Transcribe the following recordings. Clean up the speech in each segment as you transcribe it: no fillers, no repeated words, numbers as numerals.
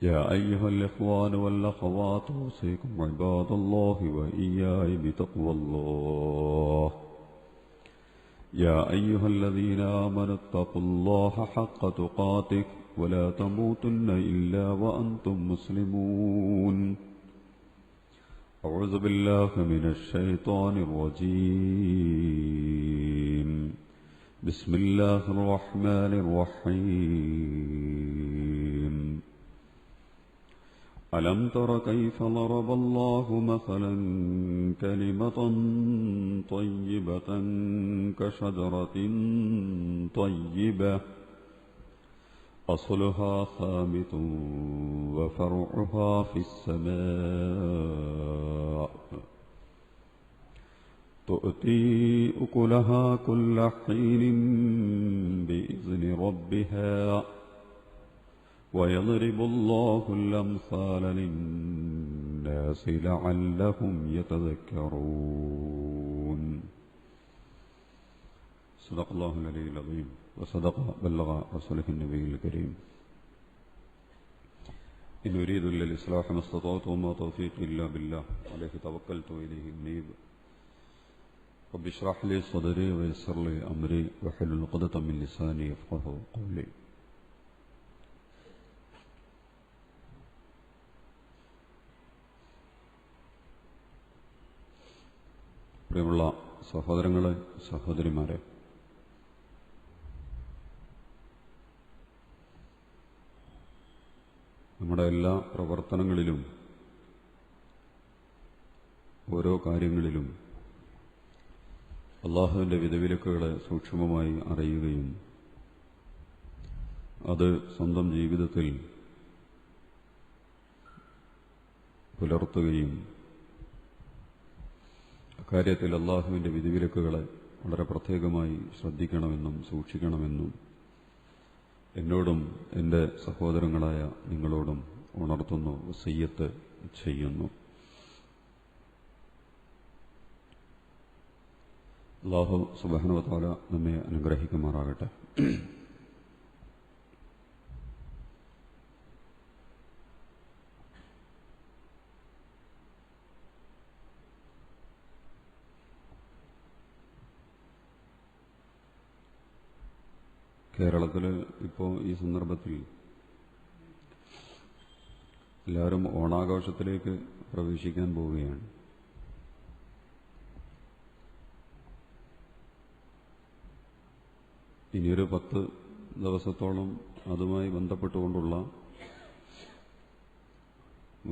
يا أيها الإخوان والأخوات أوصيكم عباد الله وإياي بتقوى الله. يا أيها الذين آمنوا اتقوا الله حق تقاته ولا تموتن إلا وأنتم مسلمون. أعوذ بالله من الشيطان الرجيم. بسم الله الرحمن الرحيم. ألم تر كيف ضرب الله مثلا كلمة طيبة كشجرة طيبة أصلها ثابت وفرعها في السماء تؤتي أكلها كل حين بإذن ربها ويضرب الله الأمثال للناس لعلهم يتذكرون. صدق الله العلي العظيم وصدق بلغ رسوله النبي الكريم. إن أريد إلا الإصلاح ما استطعت وما توفيقي إلا بالله عليه توكلت وإليه أنيب. رب اشرح لي صدري ويسر لي أمري واحلل عقدة من لساني يفقهوا قولي. പ്രിയമുള്ള സഹോദരങ്ങളെ, സഹോദരിമാരെ, നമ്മുടെ എല്ലാ പ്രവർത്തനങ്ങളിലും ഓരോ കാര്യങ്ങളിലും അല്ലാഹുവിൻ്റെ വിധിവിലക്കുകളെ സൂക്ഷ്മമായി അറിയുകയും അത് സ്വന്തം ജീവിതത്തിൽ പുലർത്തുകയും അക്കാര്യത്തിൽ അല്ലാഹുവിൻ്റെ വിധിവിലക്കുകളെ വളരെ പ്രത്യേകമായി ശ്രദ്ധിക്കണമെന്നും സൂക്ഷിക്കണമെന്നും എന്നോടും എൻ്റെ സഹോദരങ്ങളായ നിങ്ങളോടും ഉണർത്തുന്നു, വസിയ്യത്ത് ചെയ്യുന്നു. അല്ലാഹു സുബ്ഹാനഹു വ തആല നമ്മെ അനുഗ്രഹിക്കുമാറാകട്ടെ. കേരളത്തിൽ ഇപ്പോൾ ഈ സന്ദർഭത്തിൽ എല്ലാവരും ഓണാഘോഷത്തിലേക്ക് പ്രവേശിക്കാൻ പോവുകയാണ്. ഇനിയൊരു 10 ദിവസത്തോളം അതുമായി ബന്ധപ്പെട്ടുകൊണ്ടുള്ള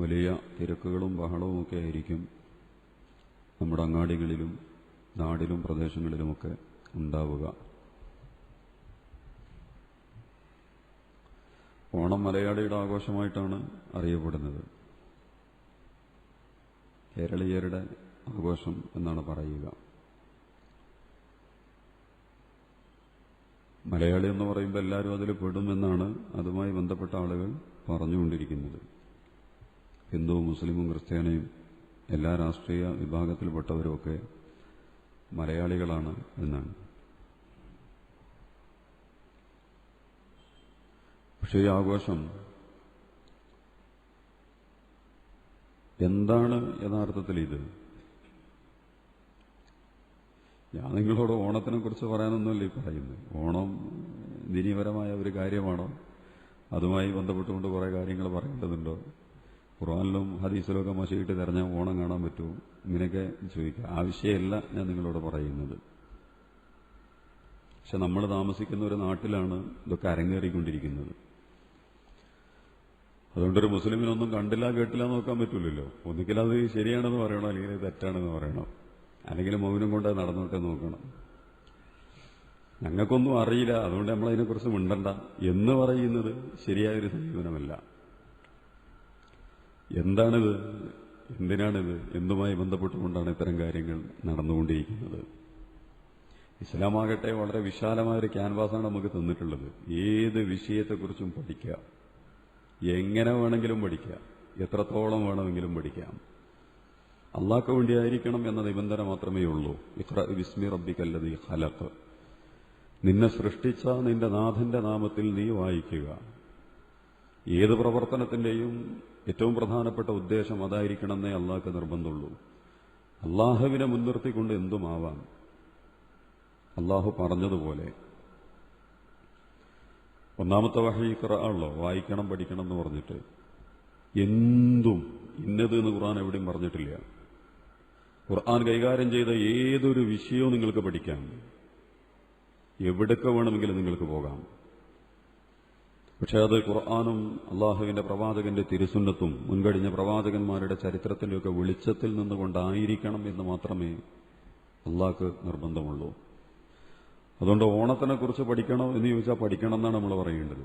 വലിയ തിരക്കുകളും ബഹളവുമൊക്കെ ആയിരിക്കും നമ്മുടെ അങ്ങാടികളിലും നാടിലും പ്രദേശങ്ങളിലുമൊക്കെ ഉണ്ടാവുക. ഓണം മലയാളിയുടെ ആഘോഷമായിട്ടാണ് അറിയപ്പെടുന്നത്. കേരളീയരുടെ ആഘോഷം എന്നാണ് പറയുക. മലയാളി എന്ന് പറയുമ്പോൾ എല്ലാവരും അതിൽ പെടുമെന്നാണ് അതുമായി ബന്ധപ്പെട്ട ആളുകൾ പറഞ്ഞുകൊണ്ടിരിക്കുന്നത്. ഹിന്ദുവും മുസ്ലിമും ക്രിസ്ത്യാനിയും എല്ലാ രാഷ്ട്രീയ വിഭാഗത്തിൽപ്പെട്ടവരുമൊക്കെ മലയാളികളാണ് എന്നാണ്. പക്ഷേ ഈ ആഘോഷം എന്താണ് യഥാർത്ഥത്തിൽ? ഇത് ഞാൻ നിങ്ങളോട് ഓണത്തിനെ കുറിച്ച് പറയാനൊന്നുമല്ല ഈ പറയുന്നത്. ഓണം ദീനീപരമായ ഒരു കാര്യമാണോ? അതുമായി ബന്ധപ്പെട്ടുകൊണ്ട് കുറേ കാര്യങ്ങൾ പറയേണ്ടതുണ്ടോ? ഖുർആനിലും ഹദീസിലൊക്കെ മശിയിട്ട് തെരഞ്ഞ ഓണം കാണാൻ പറ്റുമോ? ഇങ്ങനെയൊക്കെ ചോദിക്കുക. ആ വിഷയമല്ല ഞാൻ നിങ്ങളോട് പറയുന്നത്. പക്ഷെ നമ്മൾ താമസിക്കുന്ന ഒരു നാട്ടിലാണ് ഇതൊക്കെ അരങ്ങേറിക്കൊണ്ടിരിക്കുന്നത്. അതുകൊണ്ടൊരു മുസ്ലിമിനൊന്നും കണ്ടില്ല കേട്ടില്ല നോക്കാൻ പറ്റില്ലല്ലോ. ഒന്നുകിൽ അത് ശരിയാണെന്ന് പറയണം, അല്ലെങ്കിൽ തെറ്റാണെന്ന് പറയണം, അല്ലെങ്കിൽ മൗനം കൊണ്ട് നടന്നോട്ടെ നോക്കണം. ഞങ്ങൾക്കൊന്നും അറിയില്ല, അതുകൊണ്ട് നമ്മളതിനെക്കുറിച്ച് മിണ്ടണ്ട എന്ന് പറയുന്നത് ശരിയായൊരു സമീപനമല്ല. എന്താണിത്? എന്തിനാണിത്? എന്തുമായി ബന്ധപ്പെട്ടുകൊണ്ടാണ് ഇത്തരം കാര്യങ്ങൾ നടന്നുകൊണ്ടിരിക്കുന്നത്? ഇസ്ലാമാകട്ടെ വളരെ വിശാലമായൊരു ക്യാൻവാസാണ് നമുക്ക് തന്നിട്ടുള്ളത്. ഏത് വിഷയത്തെക്കുറിച്ചും പഠിക്കാം, എങ്ങനെ വേണമെങ്കിലും പഠിക്കാം, എത്രത്തോളം വേണമെങ്കിലും പഠിക്കാം. അള്ളാഹ്ക്ക് വേണ്ടിയായിരിക്കണം എന്ന നിബന്ധന മാത്രമേ ഉള്ളൂ. ഇഖ്റ ബിസ്മി റബ്ബിക്കല്ലദീ ഖലഖ്, നിന്നെ സൃഷ്ടിച്ച നിന്റെ നാഥന്റെ നാമത്തിൽ നീ വായിക്കുക. ഏത് പ്രവർത്തനത്തിന്റെയും ഏറ്റവും പ്രധാനപ്പെട്ട ഉദ്ദേശം അതായിരിക്കണമെന്നേ അള്ളാഹ്ക്ക് നിർബന്ധമുള്ളൂ. അള്ളാഹുവിനെ മുൻനിർത്തിക്കൊണ്ട് എന്തുമാവാം. അള്ളാഹു പറഞ്ഞതുപോലെ ഒന്നാമത്തെ വഹി ഖുർആനിലോ വായിക്കണം പഠിക്കണം എന്ന് പറഞ്ഞിട്ട് എന്തും ഇന്നത് എന്ന് ഖുർആൻ എവിടെയും പറഞ്ഞിട്ടില്ല. ഖുർആൻ കൈകാര്യം ചെയ്ത ഏതൊരു വിഷയവും നിങ്ങൾക്ക് പഠിക്കാം, എവിടൊക്കെ വേണമെങ്കിലും നിങ്ങൾക്ക് പോകാം. പക്ഷെ അത് ഖുർആനും അള്ളാഹുവിന്റെ പ്രവാചകന്റെ തിരുസുന്നത്തും മുൻകഴിഞ്ഞ പ്രവാചകന്മാരുടെ ചരിത്രത്തിന്റെയൊക്കെ വെളിച്ചത്തിൽ നിന്നുകൊണ്ടായിരിക്കണം എന്ന് മാത്രമേ അള്ളാഹ്ക്ക് നിർബന്ധമുള്ളൂ. അതുകൊണ്ട് ഓണത്തിനെക്കുറിച്ച് പഠിക്കണോ എന്ന് ചോദിച്ചാൽ പഠിക്കണം എന്നാണ് നമ്മൾ പറയേണ്ടത്.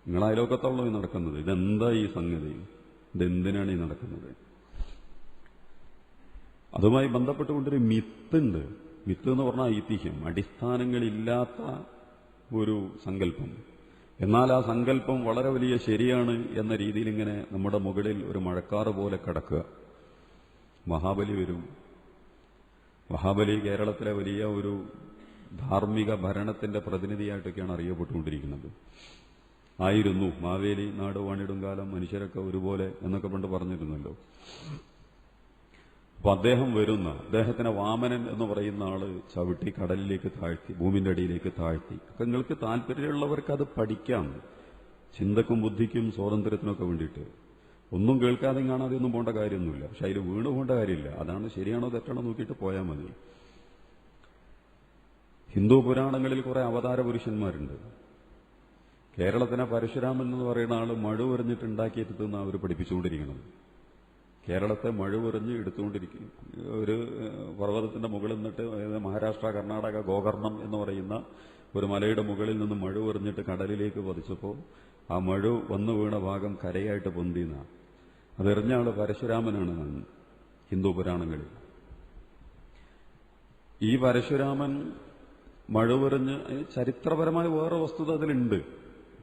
നിങ്ങൾ അയലോക്കത്തുള്ളൂ ഈ നടക്കുന്നത്, ഇതെന്താ ഈ സംഗതി, ഇതെന്തിനാണ് ഈ നടക്കുന്നത്? അതുമായി ബന്ധപ്പെട്ടുകൊണ്ടൊരു മിത്തുണ്ട്. മിത്ത് എന്ന് പറഞ്ഞാൽ ഐതിഹ്യം, അടിസ്ഥാനങ്ങളില്ലാത്ത ഒരു സങ്കല്പം. എന്നാൽ ആ സങ്കല്പം വളരെ വലിയ ശരിയാണ് എന്ന രീതിയിൽ ഇങ്ങനെ നമ്മുടെ മുകളിൽ ഒരു മഴക്കാറ് പോലെ കിടക്കുക. മഹാബലി വരും. മഹാബലി കേരളത്തിലെ വലിയ ഒരു ധാർമ്മിക ഭരണത്തിന്റെ പ്രതിനിധിയായിട്ടൊക്കെയാണ് അറിയപ്പെട്ടുകൊണ്ടിരിക്കുന്നത്. ആയിരുന്നു മാവേലി നാട് വാണിടും കാലം മനുഷ്യരൊക്കെ ഒരുപോലെ എന്നൊക്കെ പണ്ട് പറഞ്ഞിരുന്നല്ലോ. അപ്പൊ അദ്ദേഹം വരുന്ന, അദ്ദേഹത്തിനെ വാമനൻ എന്ന് പറയുന്ന ആള് ചവിട്ടി കടലിലേക്ക് താഴ്ത്തി, ഭൂമിന്റെ അടിയിലേക്ക് താഴ്ത്തി. അപ്പൊ നിങ്ങൾക്ക് താല്പര്യമുള്ളവർക്ക് അത് പഠിക്കാം, ചിന്തക്കും ബുദ്ധിക്കും സ്വാതന്ത്ര്യത്തിനൊക്കെ വേണ്ടിയിട്ട്. ഒന്നും കേൾക്കാതെ കാണാതെ ഒന്നും പോകേണ്ട കാര്യമൊന്നുമില്ല. പക്ഷെ അതിൽ വീണ് പോകേണ്ട കാര്യമില്ല. അതാണ് ശരിയാണോ തെറ്റാണോ നോക്കിയിട്ട് പോയാൽ മതി. ഹിന്ദു പുരാണങ്ങളിൽ കുറെ അവതാര പുരുഷന്മാരുണ്ട്. കേരളത്തിനെ പരശുരാമൻ എന്ന് പറയുന്ന ആള് മഴുവെറിഞ്ഞിട്ട് ഉണ്ടാക്കിയെടുത്തുന്ന അവർ പഠിപ്പിച്ചുകൊണ്ടിരിക്കുന്നത്. കേരളത്തെ മഴുവെറിഞ്ഞ് എടുത്തുകൊണ്ടിരിക്കും. ഒരു പർവ്വതത്തിന്റെ മുകളിൽ നിന്നിട്ട്, അതായത് മഹാരാഷ്ട്ര കർണാടക ഗോകർണം എന്ന് പറയുന്ന ഒരു മലയുടെ മുകളിൽ നിന്ന് മഴുവെറിഞ്ഞിട്ട് കടലിലേക്ക് പതിച്ചപ്പോൾ ആ മഴു വന്നു വീണ ഭാഗം കരയായിട്ട് പൊന്തിന്ന, അതെറിഞ്ഞ ആള് പരശുരാമനാണ് ഹിന്ദു പുരാണങ്ങളിൽ. ഈ പരശുരാമൻ മഴുവെറിഞ്ഞ് ചരിത്രപരമായ വേറെ വസ്തുത അതിലുണ്ട്.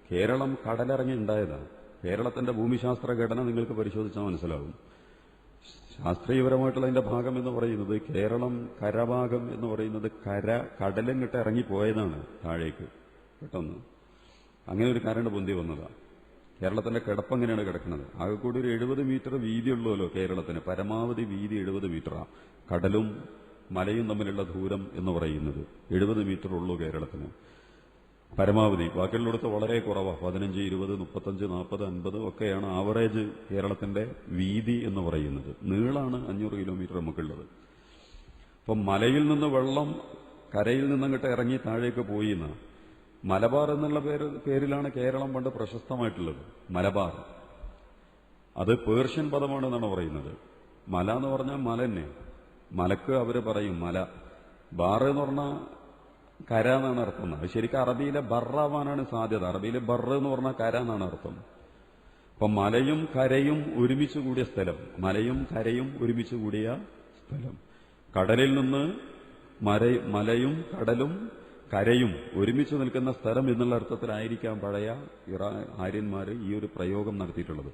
കേരളം കടലിറങ്ങി ഉണ്ടായതാണ്. കേരളത്തിന്റെ ഭൂമിശാസ്ത്ര ഘടന നിങ്ങൾക്ക് പരിശോധിച്ചാൽ മനസ്സിലാവും. ശാസ്ത്രീയപരമായിട്ടുള്ള അതിന്റെ ഭാഗം എന്ന് പറയുന്നത്, കേരളം കരഭാഗം എന്ന് പറയുന്നത് കടലിങ്ങിട്ട് ഇറങ്ങിപ്പോയതാണ് താഴേക്ക് പെട്ടെന്ന്. അങ്ങനെ ഒരു കരണ്ട് പൊന്തി വന്നതാണ്. കേരളത്തിന്റെ കിടപ്പ് അങ്ങനെയാണ് കിടക്കുന്നത്. ആകെ കൂടി ഒരു 70 മീറ്റർ വീതിയുള്ളല്ലോ കേരളത്തിന്. പരമാവധി വീതി 70 മീറ്ററാണ്. കടലും മലയും തമ്മിലുള്ള ദൂരം എന്ന് പറയുന്നത് 70 മീറ്റർ ഉള്ളൂ കേരളത്തിന് പരമാവധി. ബാക്കിയുള്ളിടത്ത് വളരെ കുറവാണ്. 15, 20, 35, 40, 50 ഒക്കെയാണ് ആവറേജ് കേരളത്തിന്റെ വീതി എന്ന് പറയുന്നത്. നീളാണ് 500 കിലോമീറ്റർ നമുക്കുള്ളത്. അപ്പം മലയിൽ നിന്ന് വെള്ളം കരയിൽ നിന്നങ്ങോട്ട് ഇറങ്ങി താഴേക്ക് പോയിന്ന്. മലബാർ എന്നുള്ള പേരിലാണ് കേരളം പണ്ട് പ്രശസ്തമായിട്ടുള്ളത്. മലബാർ അത് പേർഷ്യൻ പദമാണെന്നാണ് പറയുന്നത്. മല എന്ന് പറഞ്ഞാൽ മല തന്നെ. മലക്ക് അവര് പറയും മല. ബാറ് എന്ന് പറഞ്ഞാൽ കര എന്നാണ് അർത്ഥം. അത് ശരിക്കും അറബിയിലെ ബറാവാനാണ് സാധ്യത. അറബിയിലെ ബറ് എന്ന് പറഞ്ഞാൽ കര എന്നാണ് അർത്ഥം. അപ്പൊ മലയും കരയും ഒരുമിച്ച് കൂടിയ സ്ഥലം, മലയും കരയും ഒരുമിച്ച് കൂടിയ സ്ഥലം. കടലിൽ നിന്ന് മലയും കടലും കരയും ഒരുമിച്ച് നിൽക്കുന്ന സ്ഥലം എന്നുള്ള അർത്ഥത്തിലായിരിക്കാം പഴയ ആര്യന്മാര് ഈ ഒരു പ്രയോഗം നടത്തിയിട്ടുള്ളത്.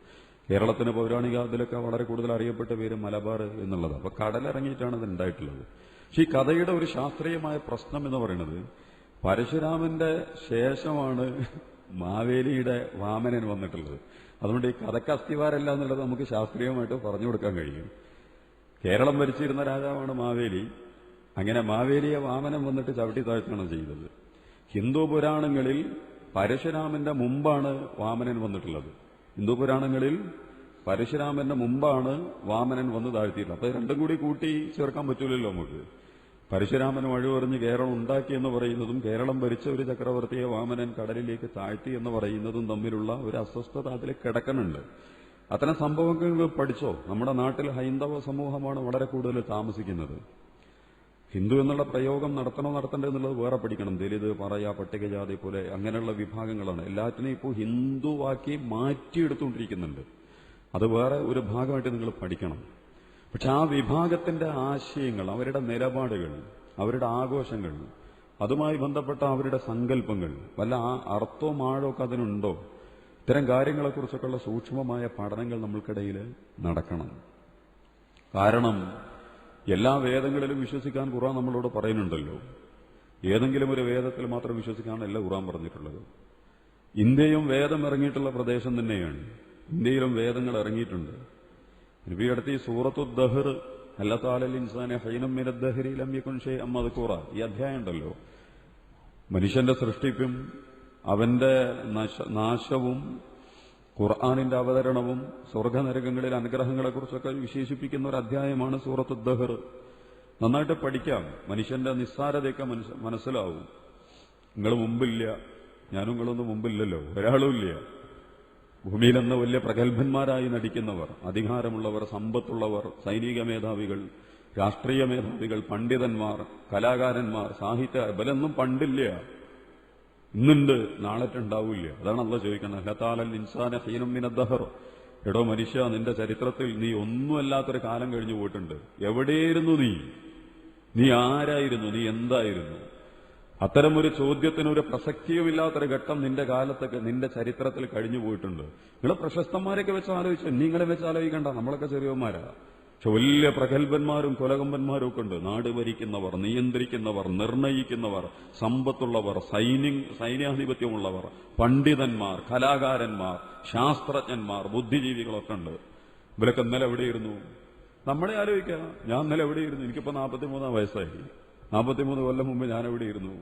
കേരളത്തിന് പൗരാണിക അതിലൊക്കെ വളരെ കൂടുതൽ അറിയപ്പെട്ട പേര് മലബാർ എന്നുള്ളത്. അപ്പൊ കടലിറങ്ങിയിട്ടാണ് ഇത് ഉണ്ടായിട്ടുള്ളത്. പക്ഷെ ഈ കഥയുടെ ഒരു ശാസ്ത്രീയമായ പ്രശ്നം എന്ന് പറയുന്നത്, പരശുരാമന്റെ ശേഷമാണ് മാവേലിയുടെ വാമനൻ വന്നിട്ടുള്ളത്. അതുകൊണ്ട് ഈ കഥയ്ക്ക് അസ്ഥിവാരല്ല എന്നുള്ളത് നമുക്ക് ശാസ്ത്രീയമായിട്ട് പറഞ്ഞു കൊടുക്കാൻ കഴിയും. കേരളം ഭരിച്ചിരുന്ന രാജാവാണ് മാവേലി. അങ്ങനെ മാവേലിയെ വാമനൻ വന്നിട്ട് ചവിട്ടി താഴ്ത്തുകയാണ് ചെയ്തത്. ഹിന്ദു പുരാണങ്ങളിൽ പരശുരാമന്റെ മുമ്പാണ് വാമനൻ വന്നിട്ടുള്ളത്. ഹിന്ദു പുരാണങ്ങളിൽ പരശുരാമന്റെ മുമ്പാണ് വാമനൻ വന്ന് താഴ്ത്തിയിട്ടുള്ളത്. അപ്പൊ രണ്ടും കൂടി കൂട്ടി ചേർക്കാൻ പറ്റൂലല്ലോ നമുക്ക്. പരശുരാമൻ വഴിപറഞ്ഞ് കേരളം ഉണ്ടാക്കി എന്ന് പറയുന്നതും കേരളം ഭരിച്ച ഒരു ചക്രവർത്തിയെ വാമനൻ കടലിലേക്ക് താഴ്ത്തി എന്ന് പറയുന്നതും തമ്മിലുള്ള ഒരു അസ്വസ്ഥത അതിൽ കിടക്കുന്നുണ്ട്. അത്തരം സംഭവങ്ങൾ പഠിച്ചോ. നമ്മുടെ നാട്ടിൽ ഹൈന്ദവ സമൂഹമാണ് വളരെ കൂടുതൽ താമസിക്കുന്നത്. ഹിന്ദു എന്നുള്ള പ്രയോഗം നടത്തണ്ടെന്നുള്ളത് വേറെ പഠിക്കണം. ദലിത്, പറയ, പട്ടികജാതി പോലെ അങ്ങനെയുള്ള വിഭാഗങ്ങളാണ്. എല്ലാറ്റിനെയും ഇപ്പോൾ ഹിന്ദുവാക്കി മാറ്റിയെടുത്തുകൊണ്ടിരിക്കുന്നുണ്ട്. അത് വേറെ ഒരു ഭാഗമായിട്ട് നിങ്ങൾ പഠിക്കണം. പക്ഷെ ആ വിഭാഗത്തിന്റെ ആശയങ്ങൾ, അവരുടെ നിലപാടുകൾ, അവരുടെ ആഘോഷങ്ങൾ, അതുമായി ബന്ധപ്പെട്ട അവരുടെ സങ്കല്പങ്ങൾ, വല്ല അർത്ഥവും ആഴമൊക്കെ അതിനുണ്ടോ? ഇത്തരം കാര്യങ്ങളെക്കുറിച്ചൊക്കെയുള്ള സൂക്ഷ്മമായ പഠനങ്ങൾ നമ്മൾക്കിടയിൽ നടക്കണം. കാരണം എല്ലാ വേദങ്ങളിലും വിശ്വസിക്കാൻ ഖുർആൻ നമ്മളോട് പറയുന്നുണ്ടല്ലോ. ഏതെങ്കിലും ഒരു വേദത്തിൽ മാത്രം വിശ്വസിക്കാനല്ല ഖുർആൻ പറഞ്ഞിട്ടുള്ളത്. ഇന്ത്യയും വേദം ഇറങ്ങിയിട്ടുള്ള പ്രദേശം തന്നെയാണ്. ഇന്ത്യയിലും വേദങ്ങൾ ഇറങ്ങിയിട്ടുണ്ട്. നബി അടുത്ത് ഈ സൂറത്തു ദഹർ അല്ലാത്താലൽ ഇൻസാനെ ഹൈനം മിനദ് ദഹരി ലം യകുൻ ഷൈഅൻ മദ്കൂറ, ഈ അധ്യായം ഉണ്ടല്ലോ, മനുഷ്യന്റെ സൃഷ്ടിപ്പും അവന്റെ നാശവും ഖുർആനിന്റെ അവതരണവും സ്വർഗനരകങ്ങളിലെ അനുഗ്രഹങ്ങളെക്കുറിച്ചൊക്കെ വിശേഷിപ്പിക്കുന്ന ഒരു അധ്യായമാണ് സൂറത്തു ദഹർ. നന്നായിട്ട് പഠിക്കാം. മനുഷ്യന്റെ നിസ്സാരതയൊക്കെ മനസ്സിലാവും. നിങ്ങൾ മുമ്പില്ല, ഞാനും നിങ്ങളൊന്നും മുമ്പില്ലല്ലോ, ഒരാളുമില്ല. ഭൂമിയിലെന്ന വലിയ പ്രഗത്ഭന്മാരായി നടിക്കുന്നവർ, അധികാരമുള്ളവർ, സമ്പത്തുള്ളവർ, സൈനിക മേധാവികൾ, രാഷ്ട്രീയ മേധാവികൾ, പണ്ഡിതന്മാർ, കലാകാരന്മാർ, സാഹിത്യ ഇവരൊന്നും പണ്ടില്ല, ഇന്നുണ്ട്, നാളെട്ടുണ്ടാവില്ല. അതാണ് അള്ളാഹ് ചോദിക്കുന്നത്, ഹത്താലൽ ഇൻസാന ഹീനം മിനദ് ദഹർ. എടോ മനുഷ്യ, നിന്റെ ചരിത്രത്തിൽ നീ ഒന്നുമല്ലാത്തൊരു കാലം കഴിഞ്ഞു പോയിട്ടുണ്ട്. എവിടെയായിരുന്നു നീ ആരായിരുന്നു, നീ എന്തായിരുന്നു? അത്തരമൊരു ചോദ്യത്തിനൊരു പ്രസക്തിയുമില്ലാത്തൊരു ഘട്ടം നിന്റെ കാലത്തൊക്കെ നിന്റെ ചരിത്രത്തിൽ കഴിഞ്ഞു പോയിട്ടുണ്ട്. നിങ്ങൾ പ്രശസ്തന്മാരെയൊക്കെ വെച്ച് ആലോചിച്ചു, നിങ്ങളെ വെച്ച് ആലോചിക്കണ്ട, നമ്മളൊക്കെ ചെറിയന്മാരാ. പക്ഷെ വലിയ പ്രഗത്ഭന്മാരും കൊലകമ്പന്മാരും ഒക്കെ ഉണ്ട്. നാട് ഭരിക്കുന്നവർ, നിയന്ത്രിക്കുന്നവർ, നിർണയിക്കുന്നവർ, സമ്പത്തുള്ളവർ, സൈന്യാധിപത്യമുള്ളവർ, പണ്ഡിതന്മാർ, കലാകാരന്മാർ, ശാസ്ത്രജ്ഞന്മാർ, ബുദ്ധിജീവികളൊക്കെ ഉണ്ട്. ഇവരൊക്കെ ഇന്നലെ എവിടെയിരുന്നു? നമ്മളെ ആലോചിക്കാം. ഞാൻ ഇന്നലെ എവിടെയിരുന്നു? എനിക്കിപ്പോ 43 വയസ്സായി. 43 കൊല്ലം മുമ്പ് ഞാൻ എവിടെയിരുന്നു?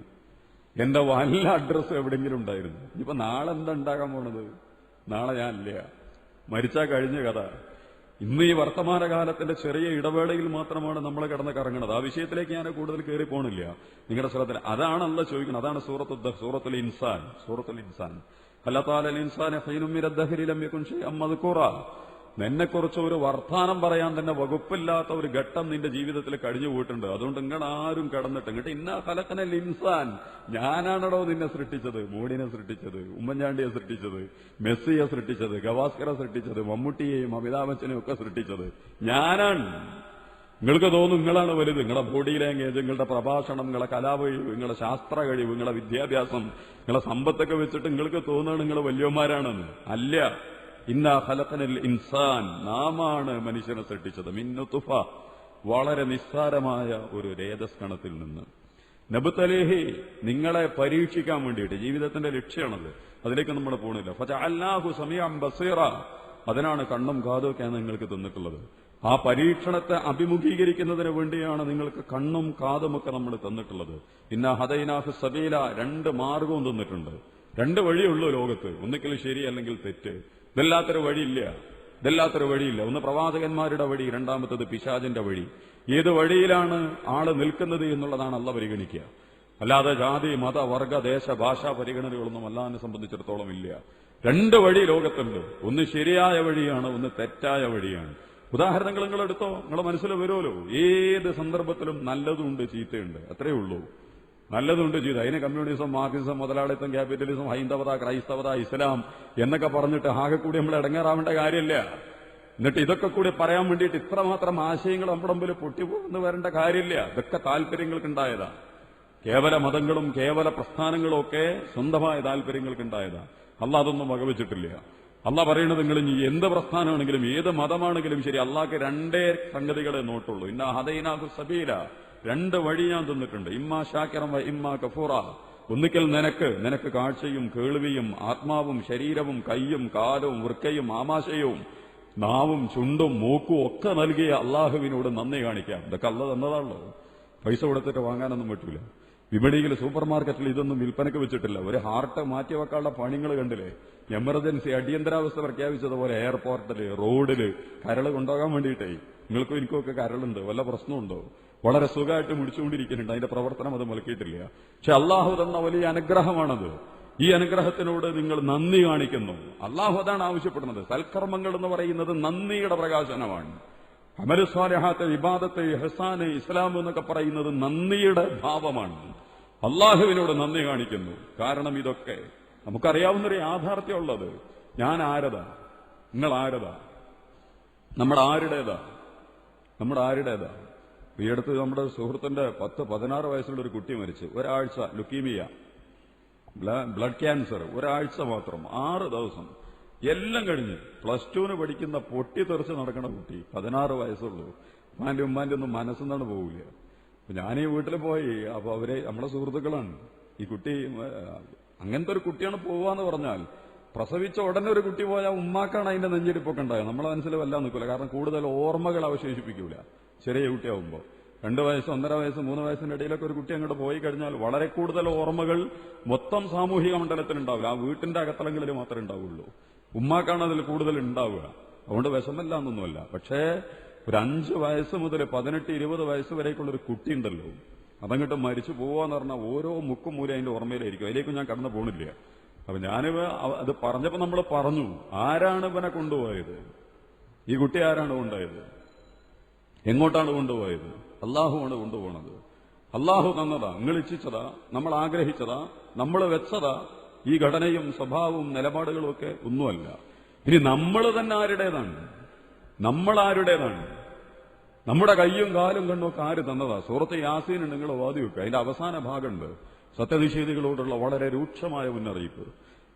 എന്റെ വല്ല അഡ്രസ്സ് എവിടെയെങ്കിലും ഉണ്ടായിരുന്നു? ഇനിയിപ്പോ നാളെ എന്താ ഉണ്ടാകാൻ പോണത്? നാളെ ഞാനില്ല, മരിച്ചാൽ കഴിഞ്ഞ കഥ. ഇന്ന് ഈ വർത്തമാനകാലത്തിന്റെ ചെറിയ ഇടവേളയിൽ മാത്രമാണ് നമ്മൾ കിടന്ന് കറങ്ങുന്നത്. ആ വിഷയത്തിലേക്ക് ഞാൻ കൂടുതൽ കയറി പോണില്ല. നിങ്ങളുടെ ശ്രദ്ധ അതാണ് അല്ലാഹ് ചോദിക്കുന്നത്. അതാണ് സൂറത്തുൽ ഇൻസാൻ. അല്ലാഹു ഇൻസാനെ ഹൈനും മിനദ് ദഹരി ലം യകുൻ ഷൈഅൻ മദ്കൂറ. നിന്നെക്കുറിച്ച് ഒരു വർത്താനം പറയാൻ തന്നെ വകുപ്പില്ലാത്ത ഒരു ഘട്ടം നിന്റെ ജീവിതത്തിൽ കഴിഞ്ഞു പോയിട്ടുണ്ട്. അതുകൊണ്ട് നിങ്ങൾ ആരും കടന്നിട്ട് ഇങ്ങോട്ട് ഇന്നാ ഖലഖനൽ ഇൻസാൻ, ഞാനാണോ നിന്നെ സൃഷ്ടിച്ചത്? മോഡിനെ സൃഷ്ടിച്ചത്, ഉമ്മൻചാണ്ടിയെ സൃഷ്ടിച്ചത്, മെസ്സിയെ സൃഷ്ടിച്ചത്, ഗവാസ്കറെ സൃഷ്ടിച്ചത്, മമ്മൂട്ടിയെയും അമിതാഭ് ബച്ചനെയും ഒക്കെ സൃഷ്ടിച്ചത് ഞാനാണ്. നിങ്ങൾക്ക് തോന്നും നിങ്ങളാണ് വലുത്. നിങ്ങളുടെ ബോഡി ലാംഗ്വേജ്, നിങ്ങളുടെ പ്രഭാഷണം, നിങ്ങളുടെ കലാകഴിവ്, നിങ്ങളുടെ ശാസ്ത്ര കഴിവ്, നിങ്ങളുടെ വിദ്യാഭ്യാസം, നിങ്ങളുടെ സമ്പത്തൊക്കെ വെച്ചിട്ട് നിങ്ങൾക്ക് തോന്നുകയാണ് നിങ്ങൾ വലിയമാരാണെന്ന്. അല്ല. ഇന്നാ ഖലഖനൽ ഇൻസാൻ, നാമാണ് മനുഷ്യനെ സൃഷ്ടിച്ചത്. മിൻ നുത്ഫ, വളരെ നിസ്സാരമായ ഒരു രേതസ്കണത്തിൽ നിന്ന്. നബ്തലീഹി, നിങ്ങളെ പരീക്ഷിക്കാൻ വേണ്ടിയിട്ട്. ജീവിതത്തിന്റെ ലക്ഷ്യമാണത്. അതിലേക്ക് നമ്മൾ പോണില്ല. ഫജഅൽനാഹു സമീഅൻ ബസീറ, അതിനാണ് കണ്ണും കാതും ഒക്കെ നിങ്ങൾക്ക് തന്നിട്ടുള്ളത്. ആ പരീക്ഷണത്തെ അഭിമുഖീകരിക്കുന്നതിന് വേണ്ടിയാണ് നിങ്ങൾക്ക് കണ്ണും കാതുമൊക്കെ നമ്മൾ തന്നിട്ടുള്ളത്. ഇന്നാ ഹദൈനാഹു സബീല, 2 മാർഗവും തന്നിട്ടുണ്ട്. 2 വഴിയുള്ളൂ ലോകത്ത്, ഒന്നുകിൽ ശരി അല്ലെങ്കിൽ തെറ്റ്. ഇതല്ലാത്തൊരു വഴിയില്ല. ഒന്ന് പ്രവാചകന്മാരുടെ വഴി, രണ്ടാമത്തത് പിശാചിന്റെ വഴി. ഏത് വഴിയിലാണ് ആള് നിൽക്കുന്നത് എന്നുള്ളതാണ് അള്ളാഹ് പരിഗണിക്കുക. അല്ലാതെ ജാതി, മത, വർഗ, ദേശ, ഭാഷാ പരിഗണനകളൊന്നും അള്ളാഹിനെ സംബന്ധിച്ചിടത്തോളം ഇല്ല. 2 വഴി ലോകത്തുണ്ട്. ഒന്ന് ശരിയായ വഴിയാണ്, ഒന്ന് തെറ്റായ വഴിയാണ്. ഉദാഹരണങ്ങൾ നിങ്ങൾ എടുത്തോ, നിങ്ങളുടെ മനസ്സിൽ വരുമല്ലോ. ഏത് സന്ദർഭത്തിലും നല്ലതുണ്ട്, ചീത്തയുണ്ട്, അത്രയേ ഉള്ളൂ. നല്ലതുണ്ട് ചെയ്ത് അതിന് കമ്മ്യൂണിസം, മാർക്സിസം, മുതലാളിത്തം, ക്യാപിറ്റലിസം, ഹൈന്ദവത, ക്രൈസ്തവത, ഇസ്ലാം എന്നൊക്കെ പറഞ്ഞിട്ട് ആകെ കൂടി നമ്മൾ ഇടങ്ങേറാവേണ്ട കാര്യമില്ല. എന്നിട്ട് ഇതൊക്കെ കൂടി പറയാൻ വേണ്ടിയിട്ട് ഇത്രമാത്രം ആശയങ്ങൾ നമ്മുടെ മുമ്പിൽ പൊട്ടിപ്പോന്ന് വരേണ്ട കാര്യമില്ല. ഇതൊക്കെ താല്പര്യങ്ങൾക്കുണ്ടായതാ. കേവല മതങ്ങളും കേവല പ്രസ്ഥാനങ്ങളും ഒക്കെ സ്വന്തമായ താല്പര്യങ്ങൾക്കുണ്ടായതാ. അള്ളാഹ് അതൊന്നും വകവെച്ചിട്ടില്ല. അള്ളാഹ് പറയുന്നത്, നിങ്ങൾ ഇനി എന്ത് പ്രസ്ഥാനമാണെങ്കിലും ഏത് മതമാണെങ്കിലും ശരി, അള്ളാഹ്ക്ക് 2 സംഗതികളെ നോട്ടുള്ളൂ. ഇന്നാ ഹദൈനാഹു സബീല, 2 വഴി ഞാൻ തന്നിട്ടുണ്ട്. ഇമ്മാ ഷാക്കിറൻ വ ഇമ്മാ കഫൂറ. ഒന്നിക്കൽ നിനക്ക് കാഴ്ചയും കേൾവിയും ആത്മാവും ശരീരവും കയ്യും കാലും വൃക്കയും ആമാശയവും നാവും ചുണ്ടും മൂക്കും ഒക്കെ നൽകിയ അള്ളാഹുവിനോട് നന്ദി കാണിക്കാം. ഇതൊക്കെ അള്ളാഹ് തന്നതാണല്ലോ. പൈസ കൊടുത്തിട്ട് വാങ്ങാനൊന്നും പറ്റൂല. വിപണിയിൽ, സൂപ്പർ മാർക്കറ്റിൽ ഇതൊന്നും വിൽപ്പനക്ക് വെച്ചിട്ടില്ല. ഒരു ഹാർട്ട് മാറ്റിവെക്കാനുള്ള പണികൾ കണ്ടില്ലേ? എമർജൻസി, അടിയന്തരാവസ്ഥ പ്രഖ്യാപിച്ചതുപോലെ എയർപോർട്ടില്, റോഡില് കരൾ കൊണ്ടുപോകാൻ വേണ്ടിയിട്ടേ. നിങ്ങൾക്കും എനിക്കും ഒക്കെ കരളുണ്ട്, വല്ല പ്രശ്നമുണ്ടോ? വളരെ സുഖമായിട്ട് മുടിച്ചുകൊണ്ടിരിക്കുന്നുണ്ട്. അതിന്റെ പ്രവർത്തനം അത് മുലക്കിയിട്ടില്ല. പക്ഷെ അള്ളാഹു തന്ന വലിയ അനുഗ്രഹമാണത്. ഈ അനുഗ്രഹത്തിനോട് നിങ്ങൾ നന്ദി കാണിക്കുന്നു. അള്ളാഹു അതാണ് ആവശ്യപ്പെടുന്നത്. സൽക്കർമ്മങ്ങൾ എന്ന് പറയുന്നത് നന്ദിയുടെ പ്രകാശനമാണ്. അമൽ സ്വാലിഹാത്ത്, ഇബാദത്ത്, ഇഹ്സാന്, ഇസ്ലാം എന്നൊക്കെ പറയുന്നത് നന്ദിയുടെ ഭാവമാണ്. അള്ളാഹുവിനോട് നന്ദി കാണിക്കുന്നു. കാരണം ഇതൊക്കെ നമുക്കറിയാവുന്നൊരു യാഥാർത്ഥ്യമുള്ളത്. ഞാൻ ആരതാ, നിങ്ങൾ ആരതാ, നമ്മുടെ ആരുടേതാ? ഈ അടുത്ത് നമ്മുടെ സുഹൃത്തിന്റെ 10-16 വയസ്സുള്ള ഒരു കുട്ടി മരിച്ചു. ഒരാഴ്ച ലുക്കീമിയ, ബ്ലഡ് ക്യാൻസർ, ഒരാഴ്ച മാത്രം, 6 ദിവസം, എല്ലാം കഴിഞ്ഞ്. +2 പഠിക്കുന്ന പൊട്ടിത്തെറിച്ച് നടക്കുന്ന കുട്ടി, 16 വയസ്സുള്ളൂ. ഉമ്മാന്റെ ഒന്നും മനസ്സെന്നാണ് പോവില്ല. ഞാനീ വീട്ടിൽ പോയി. അപ്പൊ അവരെ നമ്മുടെ സുഹൃത്തുക്കളാണ്. ഈ കുട്ടി അങ്ങനത്തെ ഒരു കുട്ടിയാണ് പോവാന്ന് പറഞ്ഞാൽ, പ്രസവിച്ച ഉടനെ ഒരു കുട്ടി പോയാൽ ഉമ്മാക്കാണ് അതിന്റെ നെഞ്ചിരിപ്പൊക്കെ ഉണ്ടായത്. നമ്മളെ മനസ്സിൽ വല്ലാൻ നിൽക്കില്ല. കാരണം കൂടുതൽ ഓർമ്മകൾ അവശേഷിപ്പിക്കൂല ചെറിയ കുട്ടിയാവുമ്പോൾ. 2 വയസ്സ് 1.5 വയസ്സ് 3 വയസ്സിന്റെ ഇടയിലൊക്കെ ഒരു കുട്ടി അങ്ങോട്ട് പോയി കഴിഞ്ഞാൽ വളരെ കൂടുതൽ ഓർമ്മകൾ മൊത്തം സാമൂഹിക മണ്ഡലത്തിൽ ഉണ്ടാവില്ല. ആ വീട്ടിന്റെ അകത്തളങ്ങളിൽ മാത്രമേ ഉണ്ടാവുള്ളൂ. ഉമ്മാക്കാണ് അതിൽ കൂടുതൽ ഉണ്ടാവുക. അതുകൊണ്ട് വിഷമല്ല എന്നൊന്നുമല്ല. പക്ഷേ ഒരു 5 വയസ്സ് മുതൽ 18-20 വയസ്സ് വരേക്കുള്ളൊരു കുട്ടി ഉണ്ടല്ലോ, അതങ്ങോട്ട് മരിച്ചു പോവാന്ന് പറഞ്ഞാൽ ഓരോ മുക്കും മൂലം അതിന്റെ ഓർമ്മയിലായിരിക്കും. അതിലേക്കും ഞാൻ കടന്നു പോണില്ല. അപ്പൊ ഞാനിവ അത് പറഞ്ഞപ്പോ നമ്മൾ പറഞ്ഞു, ആരാണ് ഇവനെ കൊണ്ടുപോയത്? ഈ കുട്ടി ആരാണ് കൊണ്ടുപോയത്? എങ്ങോട്ടാണ് കൊണ്ടുപോയത്? അള്ളാഹുവാണ് കൊണ്ടുപോകുന്നത്. അള്ളാഹു തന്നതാ, നിങ്ങൾ ഇച്ഛിച്ചതാ, നമ്മൾ ആഗ്രഹിച്ചതാ, നമ്മൾ വെച്ചതാ. ഈ ഘടനയും സ്വഭാവവും നിലപാടുകളും ഒക്കെ ഒന്നുമല്ല. ഇനി നമ്മൾ തന്നെ ആരുടേതാണ്? നമ്മൾ ആരുടേതാണ്? നമ്മുടെ കയ്യും കാലും കണ്ണൊക്കെ ആര് തന്നതാ? സൂറത്ത് യാസീൻ നിങ്ങൾ വാതി വെക്കുക. അതിന്റെ അവസാന ഭാഗമുണ്ട് സത്യനിഷേധികളോടുള്ള വളരെ രൂക്ഷമായ മുന്നറിയിപ്പ്.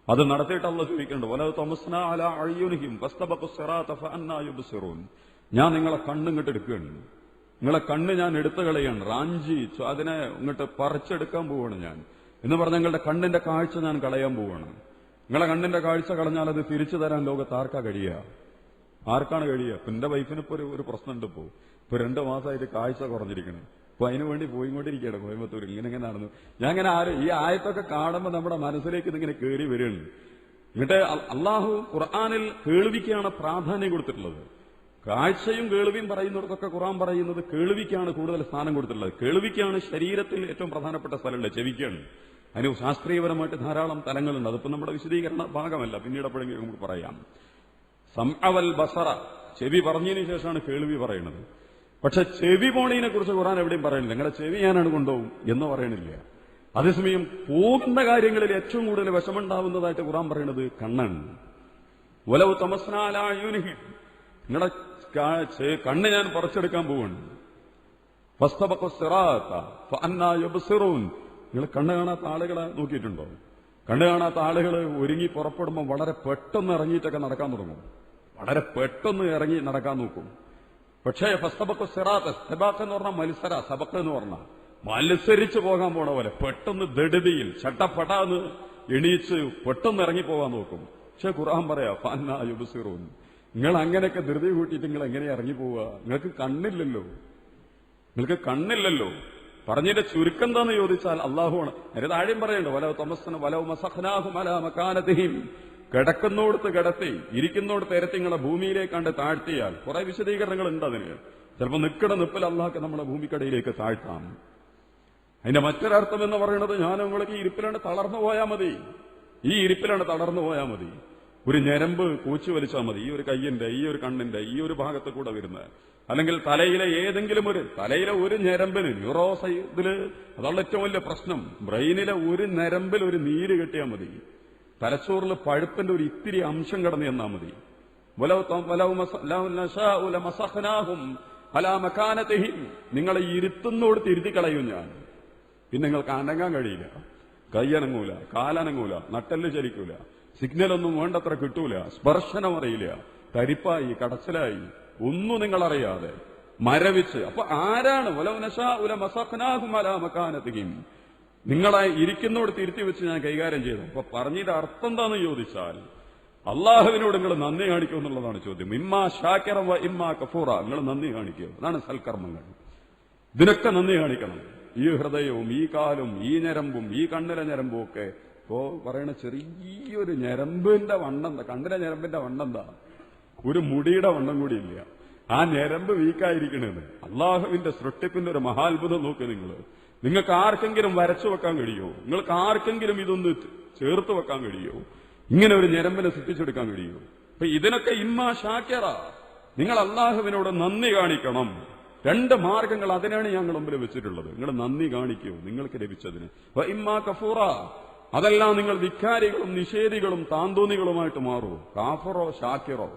അത് നടത്തിയിട്ട് അള്ളാഹു ചോദിക്കുന്നുണ്ട്, വലൗ തമസ്നാ അലാ അയ്യുനിഹിം ഫസ്തബഖു സിറാത ഫഅന്നാ യുബ്സിറൂൻ. ഞാൻ നിങ്ങളെ കണ്ണിങ്ങോട്ട് എടുക്കുകയാണ്. നിങ്ങളെ കണ്ണ് ഞാൻ എടുത്തു കളയാണ്, റാഞ്ചി അതിനെ ഇങ്ങോട്ട് പറിച്ചെടുക്കാൻ പോവാണ് ഞാൻ എന്ന് പറഞ്ഞ നിങ്ങളുടെ കണ്ണിന്റെ കാഴ്ച ഞാൻ കളയാൻ പോവാണ്. നിങ്ങളെ കണ്ണിന്റെ കാഴ്ച കളഞ്ഞാൽ അത് തിരിച്ചു തരാൻ ലോകത്ത് ആർക്കാ കഴിയുക? ആർക്കാണ് കഴിയുക? ഇപ്പൊ എന്റെ വൈഫിന് ഇപ്പൊ ഒരു പ്രശ്നമുണ്ട്. ഇപ്പൊ 2 മാസമായിട്ട് കാഴ്ച കുറഞ്ഞിരിക്കണം. അപ്പൊ അതിനു വേണ്ടി പോയിക്കൊണ്ടിരിക്കുകയാണ് കോയമ്പത്തൂർ. ഇങ്ങനെ നടന്നു. ഞാൻ ഇങ്ങനെ ഈ ആയത്തൊക്കെ കാണുമ്പോൾ നമ്മുടെ മനസ്സിലേക്ക് ഇതിങ്ങനെ കയറി വരികയാണ്. എന്നിട്ട് അള്ളാഹു ഖുർആനിൽ കേൾവിക്കാണ് പ്രാധാന്യം കൊടുത്തിട്ടുള്ളത്. കാഴ്ചയും കേൾവിയും പറയുന്നിടത്തൊക്കെ ഖുർആൻ പറയുന്നത് കേൾവിക്കാണ് കൂടുതൽ സ്ഥാനം കൊടുത്തിട്ടുള്ളത്. കേൾവിക്കാണ് ശരീരത്തിൽ ഏറ്റവും പ്രധാനപ്പെട്ട സ്ഥലമുള്ളത്, ചെവിക്കാണ്. അതിന് ശാസ്ത്രീയപരമായിട്ട് ധാരാളം തലങ്ങളുണ്ട്. അതിപ്പോ നമ്മുടെ വിശദീകരണ ഭാഗമല്ല, പിന്നീട് എപ്പോഴെങ്കിലും നമുക്ക് പറയാം. സംഅവൽ ബസറ, ചെവി പറഞ്ഞതിന് ശേഷമാണ് കേൾവി പറയുന്നത്. പക്ഷെ ചെവി പോണതിനെ കുറിച്ച് ഖുർആൻ എവിടെയും പറയുന്നില്ല. നിങ്ങളുടെ ചെവി ഞാനാണ് കൊണ്ടുപോകും എന്ന് പറയണില്ല. അതേസമയം പോകുന്ന കാര്യങ്ങളിൽ ഏറ്റവും കൂടുതൽ വിഷമുണ്ടാവുന്നതായിട്ട് ഖുർആൻ പറയുന്നത് കണ്ണാണ്. വലൗ തമസ്നാ അലാ അയ്യുനിഹിം, നിങ്ങളുടെ കണ്ണ് ഞാൻ പറിച്ചെടുക്കാൻ പോവാണ്. ഫസ്തബഖു സിറാത ഫഅന്നാ യുബ്സിറൂൻ. നിങ്ങൾ കണ്ണ് കാണാത്ത ആളുകളെ നോക്കിയിട്ടുണ്ടോ? കണ്ണ് കാണാത്ത ആളുകൾ ഒരുങ്ങി പുറപ്പെടുമ്പോൾ വളരെ പെട്ടെന്ന് ഇറങ്ങിയിട്ടൊക്കെ നടക്കാൻ തുടങ്ങും. വളരെ പെട്ടെന്ന് ഇറങ്ങി നടക്കാൻ നോക്കും. പക്ഷേ ഫസ്തബഖു സിറാത, ഇസ്തിബാഖ് എന്ന് പറഞ്ഞാൽ മത്സര, സബഖ് എന്ന് പറഞ്ഞാൽ മത്സരിച്ച് പോകാൻ പോണ പോലെ പെട്ടെന്ന് ദടുതിയിൽ ചട്ടപ്പടാന്ന് എണീച്ച് പെട്ടെന്ന് ഇറങ്ങിപ്പോകാൻ നോക്കും. പക്ഷെ ഖുർആൻ പറയാ ഫഅന്നാ യുബ്സിറൂൻ. നിങ്ങൾ അങ്ങനെയൊക്കെ ധൃതി കൂട്ടിയിട്ട് നിങ്ങൾ എങ്ങനെ ഇറങ്ങി പോവുക? നിങ്ങൾക്ക് കണ്ണില്ലല്ലോ, നിങ്ങൾക്ക് കണ്ണില്ലല്ലോ. പറഞ്ഞതിന്റെ ചുരുക്കം എന്താന്ന് ചോദിച്ചാൽ അള്ളാഹുവാണ്. അതിന് താഴെയും പറയണ്ടോ, വലൗ തമസ്സന വലൗ മസഖ്നാഹും അലാ മകാനതിഹിം. കിടക്കുന്നോടത്ത് കിടത്തി, ഇരിക്കുന്നോടത്ത് ഇരത്തി നിങ്ങളെ ഭൂമിയിലേക്കാണ്ട് താഴ്ത്തിയാൽ. കുറെ വിശദീകരണങ്ങൾ ഉണ്ട് അതിന്. ചിലപ്പോൾ നിൽക്കണ നിപ്പിൽ അള്ളാഹ്ക്ക് നമ്മളെ ഭൂമിക്കടയിലേക്ക് താഴ്ത്താം. അതിന്റെ മറ്റൊരർത്ഥം എന്ന് പറയുന്നത്, ഞാൻ നിങ്ങൾക്ക് ഈ ഇരിപ്പിലാണ് തളർന്നു പോയാൽ മതി, ഈ ഇരിപ്പിലാണ് തളർന്നു പോയാൽ മതി. ഒരു ഞരമ്പ് കൂച്ചു വലിച്ചാൽ മതി, ഈ ഒരു കയ്യിന്റെ, ഈ ഒരു കണ്ണിന്റെ, ഈ ഒരു ഭാഗത്ത് കൂടെ വരുന്നത്. അല്ലെങ്കിൽ തലയിലെ ഏതെങ്കിലും തലയിലെ ഒരു ഞരമ്പിന് ന്യൂറോസൈഡില്, അതാണ് ഏറ്റവും വലിയ പ്രശ്നം. ബ്രെയിനിലെ ഒരു ഞരമ്പിൽ ഒരു നീര് കെട്ടിയാൽ മതി. തലച്ചോറിൽ പഴുപ്പിന്റെ ഒരു ഇത്തിരി അംശം കടന്നു ചെന്നാൽ മതി. നിങ്ങളെ ഇരുത്തുന്നോട് തിരുത്തി കളയും ഞാൻ. പിന്നെ നിങ്ങൾക്ക് അനങ്ങാൻ കഴിയില്ല. കൈയനങ്ങൂല, കാലനങ്ങൂല, നട്ടെല്ല് ചലിക്കൂല, സിഗ്നലൊന്നും വേണ്ടത്ര കിട്ടൂല, സ്പർശനം അറിയില്ല, തരിപ്പായി, കടച്ചിലായി, ഒന്നും നിങ്ങളറിയാതെ മരവിച്ച്. അപ്പൊ ആരാണ് നിങ്ങളെ ഇരിക്കുന്നോട് തിരുത്തി വെച്ച് ഞാൻ കൈകാര്യം ചെയ്തു. അപ്പൊ പറഞ്ഞതിന്റെ അർത്ഥം എന്താന്ന് ചോദിച്ചാൽ, അള്ളാഹുവിനോട് നിങ്ങൾ നന്ദി കാണിക്കൂ എന്നുള്ളതാണ് ചോദ്യം. ഇമ്മാ ഷാക്കിറ വ ഇമ്മാ കഫൂറ. നിങ്ങൾ നന്ദി കാണിക്കൂ, അതാണ് സൽക്കർമ്മങ്ങൾ. ഇതിനൊക്കെ നന്ദി കാണിക്കണം. ഈ ഹൃദയവും ഈ കാലും ഈ ഞരമ്പും ഈ കണ്ണിലെ ഞരമ്പും ഒക്കെ. ഇപ്പോ പറയണ ചെറിയൊരു ഞരമ്പിന്റെ വണ്ണം, കണ്ണിലെ ഞരമ്പിന്റെ വണ്ണം എന്താ? ഒരു മുടിയുടെ വണ്ണം കൂടിയില്ല. ആ ഞരമ്പ് വീക്കായിരിക്കണേന്ന്. അള്ളാഹുവിന്റെ സൃഷ്ടിപ്പിന്റെ ഒരു മഹാത്ഭുതം നോക്ക് നിങ്ങൾ. നിങ്ങൾക്ക് ആർക്കെങ്കിലും വരച്ചു വെക്കാൻ കഴിയോ? നിങ്ങൾക്ക് ആർക്കെങ്കിലും ഇതൊന്ന് ചേർത്ത് വെക്കാൻ കഴിയോ? ഇങ്ങനെ ഒരു ഞരമ്പിനെ സൃഷ്ടിച്ചെടുക്കാൻ കഴിയോ? അപ്പൊ ഇതിനൊക്കെ ഇമ്മാ ഷാക്കിറ, നിങ്ങൾ അള്ളാഹുവിനോട് നന്ദി കാണിക്കണം. 2 മാർഗങ്ങൾ അതിനാണ് ഞങ്ങൾ മുമ്പിൽ വെച്ചിട്ടുള്ളത്. നിങ്ങൾ നന്ദി കാണിക്കൂ നിങ്ങൾക്ക് ലഭിച്ചതിന്. ഇമ്മാ കഫൂറ, അതെല്ലാം നിങ്ങൾ ധിക്കാരികളും നിഷേധികളും താന്തോന്നികളുമായിട്ട് മാറൂ. കാഫറോ ഷാക്കിറോ,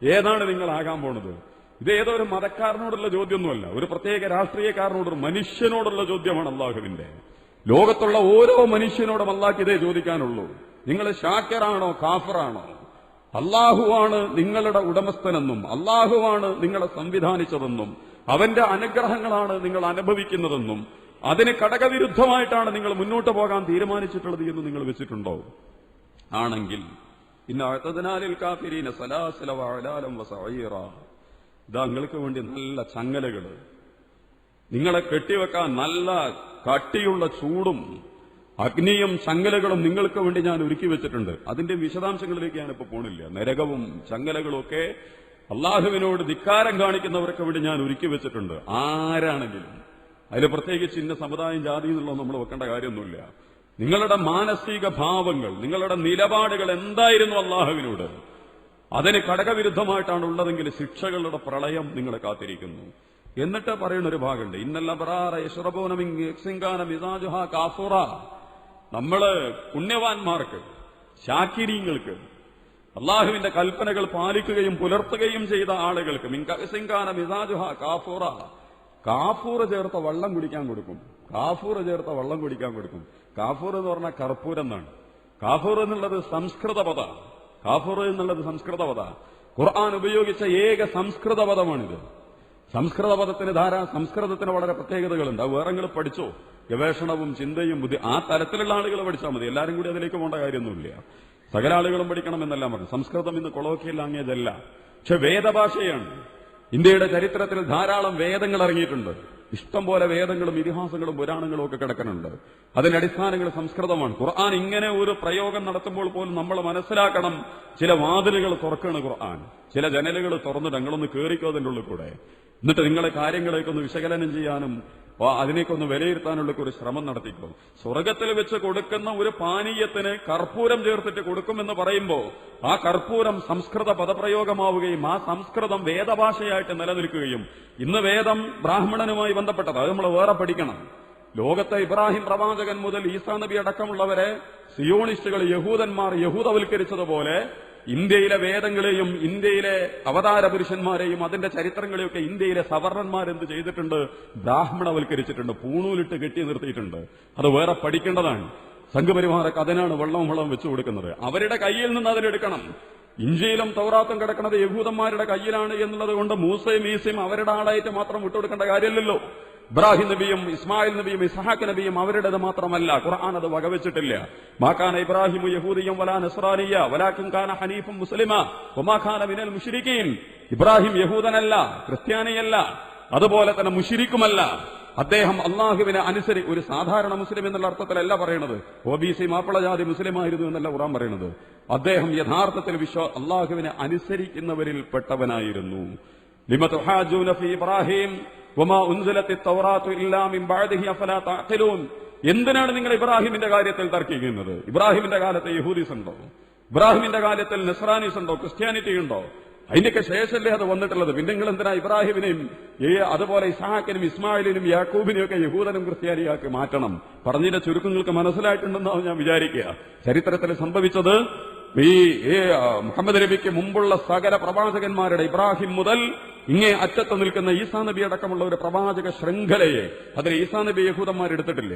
ഏതാണ് നിങ്ങളാകാൻ പോണത്? ഇത് ഏതോ ഒരു മതക്കാരനോടുള്ള ചോദ്യമൊന്നുമല്ല, ഒരു പ്രത്യേക രാഷ്ട്രീയക്കാരനോട്, മനുഷ്യനോടുള്ള ചോദ്യമാണ് അള്ളാഹുവിന്റെ. ലോകത്തുള്ള ഓരോ മനുഷ്യനോടും അള്ളാഹ്ക്ക് ഇതേ ചോദിക്കാനുള്ളൂ. നിങ്ങൾ ഷാക്കിറാണോ കാഫറാണോ? അള്ളാഹുവാണ് നിങ്ങളുടെ ഉടമസ്ഥനെന്നും അള്ളാഹുവാണ് നിങ്ങളെ സംവിധാനിച്ചതെന്നും അവന്റെ അനുഗ്രഹങ്ങളാണ് നിങ്ങൾ അനുഭവിക്കുന്നതെന്നും അതിന് കടകവിരുദ്ധമായിട്ടാണ് നിങ്ങൾ മുന്നോട്ട് പോകാൻ തീരുമാനിച്ചിട്ടുള്ളത് എന്ന് നിങ്ങൾ വെച്ചിട്ടുണ്ടോ? ആണെങ്കിൽ ഇതാ നിങ്ങൾക്ക് വേണ്ടി നല്ല ചങ്ങലകള്, നിങ്ങളെ കെട്ടിവെക്കാൻ നല്ല കട്ടിയുള്ള ചൂടും അഗ്നിയും ചങ്ങലകളും നിങ്ങൾക്ക് വേണ്ടി ഞാൻ ഒരുക്കി വെച്ചിട്ടുണ്ട്. അതിന്റെ വിശദാംശങ്ങളിലേക്ക് ഞാനിപ്പോ പോണില്ല. നരകവും ചങ്ങലകളും ഒക്കെ അള്ളാഹുവിനോട് ധിക്കാരം കാണിക്കുന്നവർക്ക് വേണ്ടി ഞാൻ ഒരുക്കി വെച്ചിട്ടുണ്ട്. ആരാണെങ്കിലും അതിൽ പ്രത്യേകിച്ച് ഇന്ന സമുദായം ജാതി എന്നുള്ളത് നമ്മൾ വെക്കേണ്ട കാര്യമൊന്നുമില്ല. നിങ്ങളുടെ മാനസിക ഭാവങ്ങൾ, നിങ്ങളുടെ നിലപാടുകൾ എന്തായിരുന്നു അള്ളാഹുവിനോട്, അതിന് കടകവിരുദ്ധമായിട്ടാണ് ഉള്ളതെങ്കിൽ ശിക്ഷകളുടെ പ്രളയം നിങ്ങളെ കാത്തിരിക്കുന്നു. എന്നിട്ട് പറയുന്ന ഒരു ഭാഗമുണ്ട്, നമ്മള് പുണ്യവാന്മാർക്ക്, ശാക്കിരീങ്ങൾക്ക്, അള്ളാഹുവിന്റെ കൽപ്പനകൾ പാലിക്കുകയും പുലർത്തുകയും ചെയ്ത ആളുകൾക്ക് കാഫൂർ ചേർത്ത വെള്ളം കുടിക്കാൻ കൊടുക്കും. കാഫൂർ ചേർത്ത വെള്ളം കുടിക്കാൻ കൊടുക്കും. കാഫൂർ എന്ന് പറഞ്ഞാൽ കർപ്പൂരം എന്നാണ്. കാഫൂർ എന്നുള്ളത് സംസ്കൃത പദ. കാഫൂർ എന്നുള്ളത് സംസ്കൃത പദ. ഖുർആൻ ഉപയോഗിച്ച ഏക സംസ്കൃത പദമാണിത്. സംസ്കൃത പദത്തിന് സംസ്കൃതത്തിന് വളരെ പ്രത്യേകതകളുണ്ട്. അത് വേറെ പഠിച്ചോ, ഗവേഷണവും ചിന്തയും ബുദ്ധി ആ തലത്തിലുള്ള ആളുകൾ പഠിച്ചാൽ മതി. എല്ലാവരും കൂടി അതിലേക്ക് പോകേണ്ട കാര്യമൊന്നുമില്ല. സകല ആളുകളും പഠിക്കണം എന്നെല്ലാം പറഞ്ഞു. സംസ്കൃതം ഇന്ന് കൊളോക്കിയൽ ലാംഗ്വേജ് അല്ല, പക്ഷെ വേദഭാഷയാണ്. ഇന്ത്യയുടെ ചരിത്രത്തിൽ ധാരാളം വേദങ്ങൾ ഇറങ്ങിയിട്ടുണ്ട്. ഇഷ്ടം പോലെ വേദങ്ങളും ഇതിഹാസങ്ങളും പുരാണങ്ങളും ഒക്കെ കിടക്കുന്നുണ്ട്. അതിന്റെ അടിസ്ഥാനങ്ങൾ സംസ്കൃതമാണ്. ഖുർആൻ ഇങ്ങനെ ഒരു പ്രയോഗം നടത്തുമ്പോൾ പോലും നമ്മൾ മനസ്സിലാക്കണം, ചില വാതിലുകൾ തുറക്കാണ് ഖുർആൻ, ചില ജനലുകൾ തുറന്നിട്ട് ഞങ്ങളൊന്ന് കയറിക്കോ അതിൻ്റെ ഉള്ളിൽ കൂടെ. എന്നിട്ട് നിങ്ങളെ കാര്യങ്ങളെയൊക്കെ വിശകലനം ചെയ്യാനും അതിനേക്കൊന്ന് വിലയിരുത്താനുള്ള ഒരു ശ്രമം നടത്തിക്കോ. സ്വർഗത്തിൽ വെച്ച് കൊടുക്കുന്ന ഒരു പാനീയത്തിന് കർപ്പൂരം ചേർത്തിട്ട് കൊടുക്കുമെന്ന് പറയുമ്പോൾ ആ കർപ്പൂരം സംസ്കൃത പദപ്രയോഗമാവുകയും ആ സംസ്കൃതം വേദഭാഷയായിട്ട് നിലനിൽക്കുകയും, ഇന്ന് വേദം ബ്രാഹ്മണനുമായി ബന്ധപ്പെട്ടത്, അത് നമ്മൾ വേറെ പഠിക്കണം. ലോകത്തെ ഇബ്രാഹിം പ്രവാചകൻ മുതൽ ഈസാ നബി അടക്കമുള്ളവരെ സിയോണിസ്റ്റുകൾ, യഹൂദന്മാർ യഹൂദവൽക്കരിച്ചതുപോലെ ഇന്ത്യയിലെ വേദങ്ങളെയും ഇന്ത്യയിലെ അവതാര പുരുഷന്മാരെയും അതിന്റെ ചരിത്രങ്ങളെയൊക്കെ ഇന്ത്യയിലെ സവർണന്മാരെന്ത് ചെയ്തിട്ടുണ്ട്? ബ്രാഹ്മണവൽക്കരിച്ചിട്ടുണ്ട്, പൂണൂലിട്ട് കെട്ടി നിർത്തിയിട്ടുണ്ട്. അത് വേറെ പഠിക്കേണ്ടതാണ്. സംഘപരിവാരക്ക് അതിനാണ് വെള്ളം വെച്ചു കൊടുക്കുന്നത്. അവരുടെ കയ്യിൽ നിന്ന് അതിലെടുക്കണം. ഇഞ്ചിയിലും തൗറാത്തും കിടക്കുന്നത് യഹൂദന്മാരുടെ കയ്യിലാണ് എന്നുള്ളത് കൊണ്ട് മൂസയും ഈസയും അവരുടെ ആളായിട്ട് മാത്രം വിട്ടുകൊടുക്കേണ്ട കാര്യമില്ലല്ലോ. ഇബ്രാഹിം നബിയും ഇസ്മായിൽ നബിയും ഇസ്ഹാഖ് നബിയും അവരുടേത് മാത്രമല്ല. ഖുർആൻ അത് വകവെച്ചിട്ടില്ല. മാകാന ഇബ്രാഹിമു യഹൂദിയ്യം വലാ നസ്റാനിയ്യ വലാകിൻ കാന ഹനീഫൻ മുസ്ലിമ വമാ കാന മിനൽ മുശ്രിക്കീൻ. ഇബ്രാഹിം യഹൂദനല്ല, ക്രിസ്ത്യാനിയല്ല, അതുപോലെ തന്നെ മുശ്രിക്കുമല്ല. അദ്ദേഹം അള്ളാഹുവിനെ ഒരു സാധാരണ മുസ്ലിം എന്നുള്ള അർത്ഥത്തിലല്ല പറയുന്നത്. OBC മാപ്പിളജാതി മുസ്ലിമായിരുന്നു എന്നല്ല ഖുർആൻ പറയുന്നത്. അദ്ദേഹം യഥാർത്ഥത്തിൽ അള്ളാഹുവിനെ അനുസരിക്കുന്നവരിൽ പെട്ടവനായിരുന്നു. ലിമ തുഹാജൂന ഫീ ഇബ്രാഹിം വമാ ഉൻസിലത്തിത് തൗറാത്തു ഇല്ലാ മിൻ ബഅദിഹി അഫലാ തഅഖിലൂൻ. എന്തിനാണ് നിങ്ങൾ ഇബ്രാഹിമിന്റെ കാര്യത്തിൽ തർക്കിക്കുന്നത്? ഇബ്രാഹിമിന്റെ കാലത്ത് യഹൂദീസ് ഉണ്ടോ? ഇബ്രാഹിമിന്റെ കാലത്തിൽ നസ്രാനീസ് ഉണ്ടോ? ക്രിസ്ത്യാനിറ്റി ഉണ്ടോ? അതിന്റെയൊക്കെ ശേഷമല്ലേ അത് വന്നിട്ടുള്ളത്. പിന്നെ നിങ്ങൾ എന്തിനാ ഇബ്രാഹിമിനെയും അതുപോലെ ഇസ്ഹാക്കിനും ഇസ്മായിലിനും യാക്കൂബിനെയും ഒക്കെ യഹൂദനും ക്രിസ്ത്യാനിയാക്കി മാറ്റണം? പറഞ്ഞതിന്റെ ചുരുക്കങ്ങൾക്ക് മനസ്സിലായിട്ടുണ്ടെന്നാണ് ഞാൻ വിചാരിക്കുക. ചരിത്രത്തിൽ സംഭവിച്ചത് മുഹമ്മദ് നബിക്ക് മുമ്പുള്ള സകല പ്രവാചകന്മാരുടെ ഇബ്രാഹിം മുതൽ ഇങ്ങേ അറ്റത്ത് നിൽക്കുന്ന ഈസാ നബി അടക്കമുള്ള ഒരു പ്രവാചക ശൃംഖലയെ അതിൽ ഈസാ നബി യഹൂദന്മാരെടുത്തിട്ടില്ല.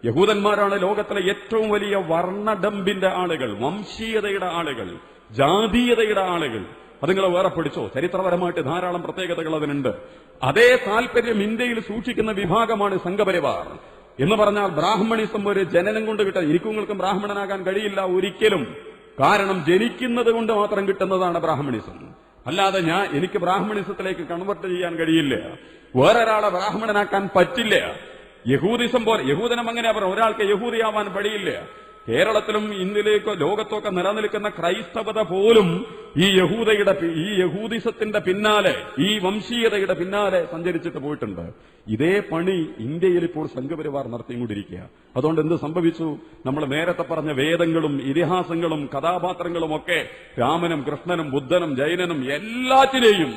യഹൂദന്മാരാണ് ലോകത്തിലെ ഏറ്റവും വലിയ വർണ്ണഡംബിന്റെ ആളുകൾ, വംശീയതയുടെ ആളുകൾ, ജാതീയതയുടെ ആളുകൾ. അത് നിങ്ങൾ വേറെ പഠിച്ചോ. ചരിത്രപരമായിട്ട് ധാരാളം പ്രത്യേകതകൾ അതിനുണ്ട്. അതേ താല്പര്യം ഇന്ത്യയിൽ സൂക്ഷിക്കുന്ന വിഭാഗമാണ് സംഘപരിവാർ എന്ന് പറഞ്ഞാൽ. ബ്രാഹ്മണിസം ഒരു ജനനം കൊണ്ട് കിട്ടാൻ, എനിക്കും ബ്രാഹ്മണനാകാൻ കഴിയില്ല ഒരിക്കലും. കാരണം ജനിക്കുന്നത് കൊണ്ട് മാത്രം കിട്ടുന്നതാണ് ബ്രാഹ്മണിസം. അല്ലാതെ എനിക്ക് ബ്രാഹ്മണിസത്തിലേക്ക് കൺവെർട്ട് ചെയ്യാൻ കഴിയില്ല. വേറൊരാളെ ബ്രാഹ്മണനാക്കാൻ പറ്റില്ല. യഹൂദിസം പോലെ യഹൂദനം അങ്ങനെയാ പറയാം, ഒരാൾക്ക് യഹൂദിയാവാൻ കഴിയില്ല. കേരളത്തിലും ഇന്ത്യയിലേക്കോ ലോകത്തൊക്കെ നിലനിൽക്കുന്ന ക്രൈസ്തവത പോലും ഈ യഹൂദിസത്തിന്റെ പിന്നാലെ, ഈ വംശീയതയുടെ പിന്നാലെ സഞ്ചരിച്ചിട്ട് പോയിട്ടുണ്ട്. ഇതേ പണി ഇന്ത്യയിൽ ഇപ്പോൾ സംഘപരിവാർ നടത്തിക്കൊണ്ടിരിക്കുക. അതുകൊണ്ട് എന്ത് സംഭവിച്ചു? നമ്മൾ നേരത്തെ പറഞ്ഞ വേദങ്ങളും ഇതിഹാസങ്ങളും കഥാപാത്രങ്ങളും ഒക്കെ രാമനും കൃഷ്ണനും ബുദ്ധനും ജൈനനും എല്ലാറ്റിനെയും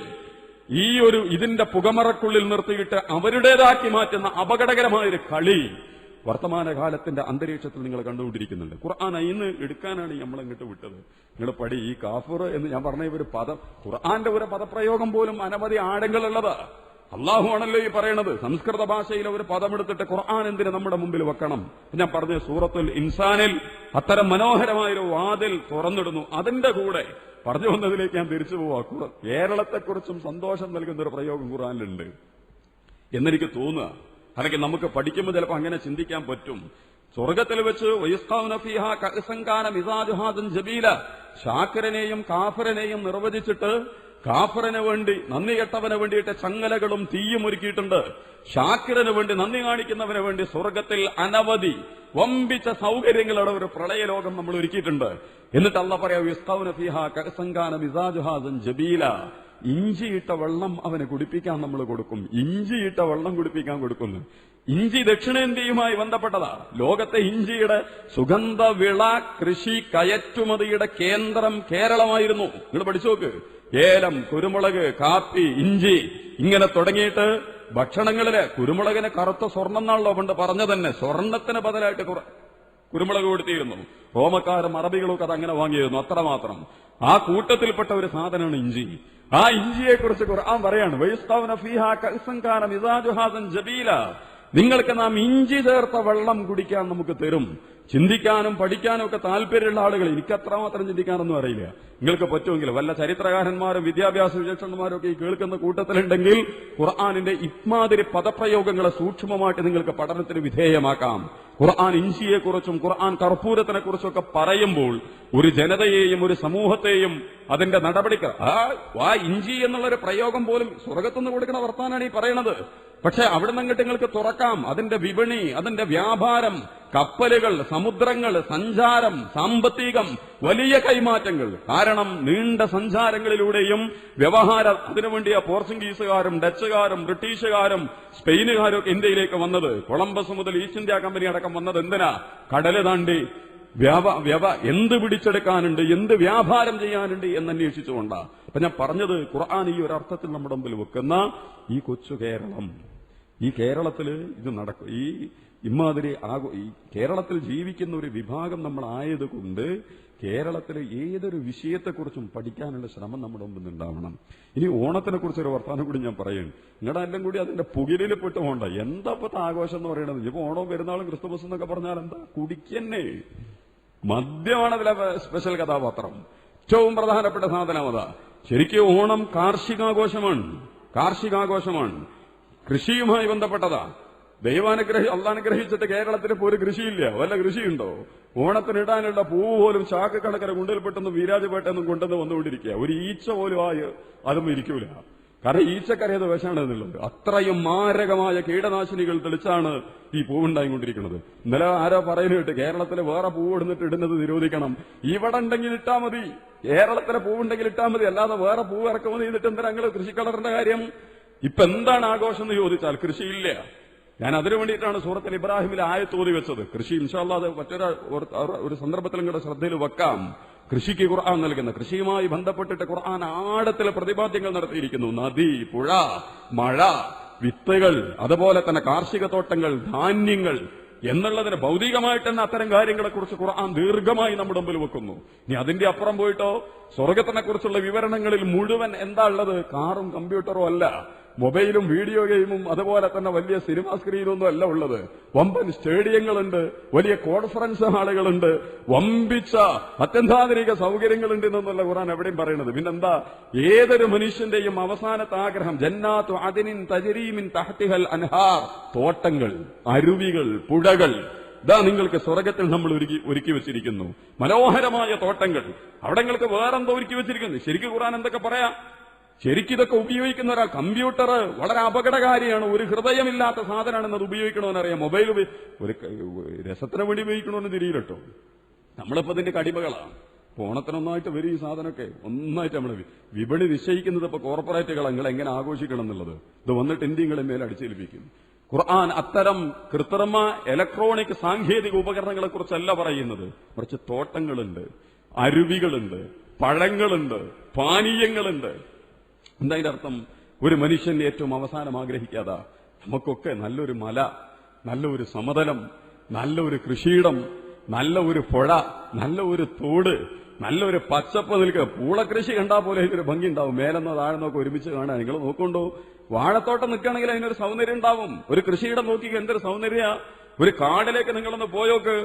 ഇതിന്റെ പുകമറക്കുള്ളിൽ നിർത്തിയിട്ട് അവരുടേതാക്കി മാറ്റുന്ന അപകടകരമായൊരു കളി വർത്തമാനകാലത്തിന്റെ അന്തരീക്ഷത്തിൽ നിങ്ങൾ കണ്ടുകൊണ്ടിരിക്കുന്നുണ്ട്. ഖുർആൻ ഇന്ന് എടുക്കാനാണ് നമ്മൾ അങ്ങോട്ട് വിട്ടത്. നിങ്ങൾ ഈ കാഫിർ എന്ന് ഞാൻ പറഞ്ഞ ഒരു പദം, ഖുർആന്റെ ഒരു പദപ്രയോഗം പോലും അനവധി ആഴങ്ങളുള്ളത്. അള്ളാഹു ആണല്ലോ ഈ പറയണത്. സംസ്കൃത ഭാഷയിലെ ഒരു പദമെടുത്തിട്ട് ഖുർആൻ എന്തിന് നമ്മുടെ മുമ്പിൽ വെക്കണം? ഞാൻ പറഞ്ഞ സൂറത്തുൽ ഇൻസാനിൽ അത്തരം മനോഹരമായൊരു വാതിൽ തുറന്നിടുന്നു. അതിന്റെ കൂടെ പറഞ്ഞു വന്നതിലേക്ക് ഞാൻ തിരിച്ചു പോവാ. കേരളത്തെക്കുറിച്ചും സന്തോഷം നൽകുന്ന ഒരു പ്രയോഗം ഖുർആനിലുണ്ട് എന്നെനിക്ക് തോന്നുക. അല്ലെങ്കിൽ നമുക്ക് പഠിക്കുമ്പോൾ ചിലപ്പോൾ അങ്ങനെ ചിന്തിക്കാൻ പറ്റും. സ്വർഗത്തിൽ വെച്ച് ഷാക്കിരനെയും കാഫിറിനെയും നിർവചിച്ചിട്ട് കാഫിറിന് വേണ്ടി നന്ദി കെട്ടവന് വേണ്ടിയിട്ട് ചങ്ങലകളും തീയും ഒരുക്കിയിട്ടുണ്ട്. ഷാക്കിറിന് വേണ്ടി നന്ദി കാണിക്കുന്നവന് വേണ്ടി സ്വർഗത്തിൽ അനവധി വമ്പിച്ച സൗകര്യങ്ങളുടെ ഒരു പ്രളയലോകം നമ്മൾ ഒരുക്കിയിട്ടുണ്ട്. എന്നിട്ട് അല്ലാഹു പറയാ യുസ്ഖൗന ഫീഹാ കഅസൻ കാന മിസാജുഹാ സൻജബീല. ഇഞ്ചിയിട്ട വെള്ളം അവന് കുടിപ്പിക്കാൻ നമ്മൾ കൊടുക്കും. ഇഞ്ചിയിട്ട വെള്ളം കുടിപ്പിക്കാൻ കൊടുക്കുന്നു. ഇഞ്ചി ദക്ഷിണേന്ത്യയുമായി ബന്ധപ്പെട്ടതാ. ലോകത്തെ ഇഞ്ചിയുടെ സുഗന്ധവിള കൃഷി കയറ്റുമതിയുടെ കേന്ദ്രം കേരളമായിരുന്നു. നിങ്ങൾ പഠിച്ചു നോക്ക്. ഏലം, കുരുമുളക്, കാപ്പി, ഇഞ്ചി ഇങ്ങനെ തുടങ്ങിയിട്ട് ഭക്ഷണങ്ങളില് കുരുമുളകിന് കറുത്ത സ്വർണ്ണം എന്നാണല്ലോ പണ്ട് പറഞ്ഞു തന്നെ. സ്വർണത്തിന് ബദലായിട്ട് കുരുമുളക് കൊടുത്തിരുന്നു. റോമക്കാരും അറബികളും ഒക്കെ അത് അങ്ങനെ വാങ്ങിയിരുന്നു. അത്രമാത്രം ആ കൂട്ടത്തിൽപ്പെട്ട ഒരു സാധനമാണ് ഇഞ്ചി. ആ ഇഞ്ചിയെ കുറിച്ച് ഖുർആൻ പറയാണ്, വയസ്താവന ഫീഹാ കഅസൻ കാന മിസാജുഹാ സൻജബീല. നിങ്ങൾക്ക് നാം ഇഞ്ചി ചേർത്ത വെള്ളം കുടിക്കാൻ നമുക്ക് തരും. ചിന്തിക്കാനും പഠിക്കാനും ഒക്കെ താല്പര്യമുള്ള ആളുകൾ, എനിക്ക് അത്രമാത്രം ചിന്തിക്കാനൊന്നും അറിയില്ല, നിങ്ങൾക്ക് പറ്റുമെങ്കിൽ വല്ല ചരിത്രകാരന്മാരും വിദ്യാഭ്യാസ വിചക്ഷണന്മാരും ഒക്കെ ഈ കേൾക്കുന്ന കൂട്ടത്തിലുണ്ടെങ്കിൽ ഖുർആനിന്റെ ഇമാതിരി പദപ്രയോഗങ്ങളെ സൂക്ഷ്മമായിട്ട് നിങ്ങൾക്ക് പഠനത്തിന് വിധേയമാക്കാം. ഖുർആൻ ഇഞ്ചിയെക്കുറിച്ചും ഖുർആൻ കർപ്പൂരത്തിനെ കുറിച്ചൊക്കെ പറയുമ്പോൾ ഒരു ജനതയെയും ഒരു സമൂഹത്തെയും അതിന്റെ നടപടിക്ക് ആ ഇഞ്ചി എന്നുള്ളൊരു പ്രയോഗം പോലും സ്വർഗത്തുനിന്ന് കൊടുക്കുന്ന വർത്താനാണ് ഈ പറയണത്. പക്ഷെ അവിടെ നിന്നിട്ട് നിങ്ങൾക്ക് തുറക്കാം. അതിന്റെ വിപണി, അതിന്റെ വ്യാപാരം, കപ്പലുകൾ, സമുദ്രങ്ങൾ, സഞ്ചാരം, സാമ്പത്തികം, വലിയ കൈമാറ്റങ്ങൾ. കാരണം നീണ്ട സഞ്ചാരങ്ങളിലൂടെയും വ്യവഹാരം അതിനുവേണ്ടിയ പോർച്ചുഗീസുകാരും ഡച്ചുകാരും ബ്രിട്ടീഷുകാരും സ്പെയിനുകാരും ഒക്കെ ഇന്ത്യയിലേക്ക് വന്നത്. കൊളംബസ് മുതൽ ഈസ്റ്റ് ഇന്ത്യ കമ്പനി അടക്കം വന്നത് എന്തിനാ? കടല് താണ്ടി എന്ത് പിടിച്ചെടുക്കാനുണ്ട്, എന്ത് വ്യാപാരം ചെയ്യാനുണ്ട് എന്നന്വേഷിച്ചുകൊണ്ടാ. അപ്പൊ ഞാൻ പറഞ്ഞത്, ഖുർആൻ ഈ ഒരു അർത്ഥത്തിൽ നമ്മുടെ മുമ്പിൽ വെക്കുന്ന ഈ കൊച്ചു കേരളം, ഈ കേരളത്തിൽ ഇത് നടക്കും. ഈ ഇമാതിരി ഈ കേരളത്തിൽ ജീവിക്കുന്ന ഒരു വിഭാഗം നമ്മളായതുകൊണ്ട് കേരളത്തിലെ ഏതൊരു വിഷയത്തെക്കുറിച്ചും പഠിക്കാനുള്ള ശ്രമം നമ്മുടെ മുമ്പിൽ ഉണ്ടാവണം. ഇനി ഓണത്തിനെ കുറിച്ചൊരു വർത്താനം കൂടി ഞാൻ പറയുന്നു. നിങ്ങളുടെ എല്ലാം കൂടി അതിന്റെ പുകിലിൽ പെട്ട് പോകണ്ട. എന്താ ഇപ്പത്തെ ആഘോഷം എന്ന് പറയുന്നത്? ഇപ്പൊ ഓണവും പെരുന്നാളും ക്രിസ്തുമസ് എന്നൊക്കെ പറഞ്ഞാൽ എന്താ? കുടിക്കന്നെ. മദ്യമാണ് അതിലെ സ്പെഷ്യൽ കഥാപാത്രം. ഏറ്റവും പ്രധാനപ്പെട്ട സാധനം അതാ. ശരിക്കും ഓണം കാർഷികാഘോഷമാണ്. കൃഷിയുമായി ബന്ധപ്പെട്ടതാ. അള്ളാനുഗ്രഹിച്ചിട്ട് കേരളത്തിൽ ഇപ്പോൾ ഒരു കൃഷിയില്ല. വല്ല കൃഷിയുണ്ടോ? ഓണത്തിനിടാനുള്ള പൂവ് പോലും ചാക്ക് കണക്കിന് കുണ്ടിൽപ്പെട്ടൊന്നും വീരാജപേട്ടൊന്നും കൊണ്ടുവന്ന് വന്നുകൊണ്ടിരിക്കുക. ഒരു ഈച്ച പോലും അതൊന്നും ഇരിക്കൂല. കാരണം ഈച്ചക്കറിയത് വിഷമാണ് എന്നുള്ളത്. അത്രയും മാരകമായ കീടനാശിനികൾ തെളിച്ചാണ് ഈ പൂവുണ്ടായിക്കൊണ്ടിരിക്കുന്നത്. ഇന്നലെ ആരോ പറയുന്നത് കേരളത്തിലെ വേറെ പൂവ് ഇടുന്നത് നിരോധിക്കണം. ഇവിടെ ഉണ്ടെങ്കിൽ ഇട്ടാ മതി, കേരളത്തിലെ പൂവുണ്ടെങ്കിൽ ഇട്ടാ മതി, അല്ലാതെ വേറെ പൂവ് ഇറക്കുമതി ചെയ്തിട്ട് എന്തിനാ നിങ്ങൾ കൃഷിക്കളറിന്റെ കാര്യം? ഇപ്പൊ എന്താണ് ആഘോഷം എന്ന് ചോദിച്ചാൽ കൃഷിയില്ല. ഞാൻ അതിനു വേണ്ടിയിട്ടാണ് സൂറത്തുൽ ഇബ്രാഹിമിലെ ആയത്ത് ഓതി വെച്ചത്. കൃഷി ഇൻഷാ അല്ലാഹ് അത് മറ്റൊരു സന്ദർഭത്തിൽ നിങ്ങളുടെ ശ്രദ്ധയിൽ വെക്കാം. കൃഷിക്ക് ഖുർആൻ നൽകുന്ന, കൃഷിയുമായി ബന്ധപ്പെട്ടിട്ട് ഖുർആൻ ആഴത്തിലെ പ്രതിപാദ്യങ്ങൾ നടത്തിയിരിക്കുന്നു. നദി, പുഴ, മഴ, വിത്തുകൾ, അതുപോലെ തന്നെ കാർഷിക തോട്ടങ്ങൾ, ധാന്യങ്ങൾ എന്നുള്ളതിന് ഭൗതികമായിട്ട് തന്നെ അത്തരം കാര്യങ്ങളെ കുറിച്ച് ഖുർആൻ ദീർഘമായി നമ്മുടെ മുമ്പിൽ വെക്കുന്നു. ഇനി അതിന്റെ അപ്പുറം പോയിട്ടോ സ്വർഗത്തിനെ കുറിച്ചുള്ള വിവരണങ്ങളിൽ മുഴുവൻ എന്താ ഉള്ളത്? കാറും കമ്പ്യൂട്ടറും അല്ല, മൊബൈലും വീഡിയോ ഗെയിമും അതുപോലെ തന്നെ വലിയ സിനിമാ സ്ക്രീനൊന്നും അല്ല ഉള്ളത്. വമ്പൻ സ്റ്റേഡിയങ്ങളുണ്ട്, വലിയ കോൺഫറൻസ് ഹാളുകളുണ്ട്, വമ്പിച്ച അത്യന്താധുനിക സൗകര്യങ്ങളുണ്ട് എന്നുള്ള ഖുർആൻ എവിടെയും പറയുന്നത്. പിന്നെന്താ? ഏതൊരു മനുഷ്യന്റെയും അവസാനത്തെ ആഗ്രഹം ജന്നാത്തു അദ്നിൻ തജ്രീ മിൻ തഹ്തിഹൽ അൻഹാർ, തോട്ടങ്ങൾ, അരുവികൾ, പുഴകൾ. ഇതാ നിങ്ങൾക്ക് സ്വർഗത്തിൽ നമ്മൾ ഒരുക്കി വെച്ചിരിക്കുന്നു. മനോഹരമായ തോട്ടങ്ങൾ. അവിടെ നിങ്ങൾക്ക് വേറെന്തോ ഒരുക്കി വെച്ചിരിക്കുന്നു. ശരിക്കും ഖുർആൻ എന്തൊക്കെ പറയാ? ശരിക്കിതൊക്കെ ഉപയോഗിക്കുന്ന ഒരാൾ, കമ്പ്യൂട്ടർ വളരെ അപകടകാരിയാണ്, ഒരു ഹൃദയമില്ലാത്ത സാധനമാണെന്നത് ഉപയോഗിക്കണമെന്നറിയാം. മൊബൈൽ ഒരു രസത്തിന് വേണ്ടി ഉപയോഗിക്കണമെന്ന് തിരിയില്ലട്ടോ. നമ്മളിപ്പോ ഇതിന്റെ കടിമകളാണ്. ഓണത്തിനൊന്നായിട്ട് വരും ഈ സാധനമൊക്കെ. ഒന്നായിട്ട് നമ്മൾ വിപണി നിശ്ചയിക്കുന്നത് ഇപ്പൊ കോർപ്പറേറ്റുകൾ നിങ്ങൾ എങ്ങനെ ആഘോഷിക്കണം എന്നുള്ളത്. ഇത് വന്നിട്ട് ഇന്ത്യകളെ മേലെ അടിച്ചേൽപ്പിക്കും. ഖുർആൻ അത്തരം കൃത്രിമ ഇലക്ട്രോണിക് സാങ്കേതിക ഉപകരണങ്ങളെ കുറിച്ചല്ല പറയുന്നത്. കുറച്ച് തോട്ടങ്ങളുണ്ട്, അരുവികളുണ്ട്, പഴങ്ങളുണ്ട്, പാനീയങ്ങളുണ്ട്. എന്താ അതിന്റെ അർത്ഥം? ഒരു മനുഷ്യൻ ഏറ്റവും അവസാനം ആഗ്രഹിക്കാതാ നമുക്കൊക്കെ നല്ലൊരു മല, നല്ലൊരു സമതലം, നല്ലൊരു കൃഷിയിടം, നല്ല ഒരു പുഴ, നല്ല ഒരു തോട്, നല്ലൊരു പച്ചപ്പ് നിൽക്കുക. പൂളകൃഷി കണ്ടാൽ പോലെ ഇതിനൊരു ഭംഗി ഉണ്ടാവും. മേലെന്നോ താഴെന്നൊക്കെ ഒരുമിച്ച് കാണാൻ നിങ്ങൾ നോക്കുണ്ടോ? വാഴത്തോട്ടം നിൽക്കുകയാണെങ്കിൽ അതിനൊരു സൗന്ദര്യം ഉണ്ടാവും. ഒരു കൃഷിയിടം നോക്കി എന്തൊരു സൗന്ദര്യ. ഒരു കാടിലേക്ക് നിങ്ങളൊന്ന് പോയോക്ക്,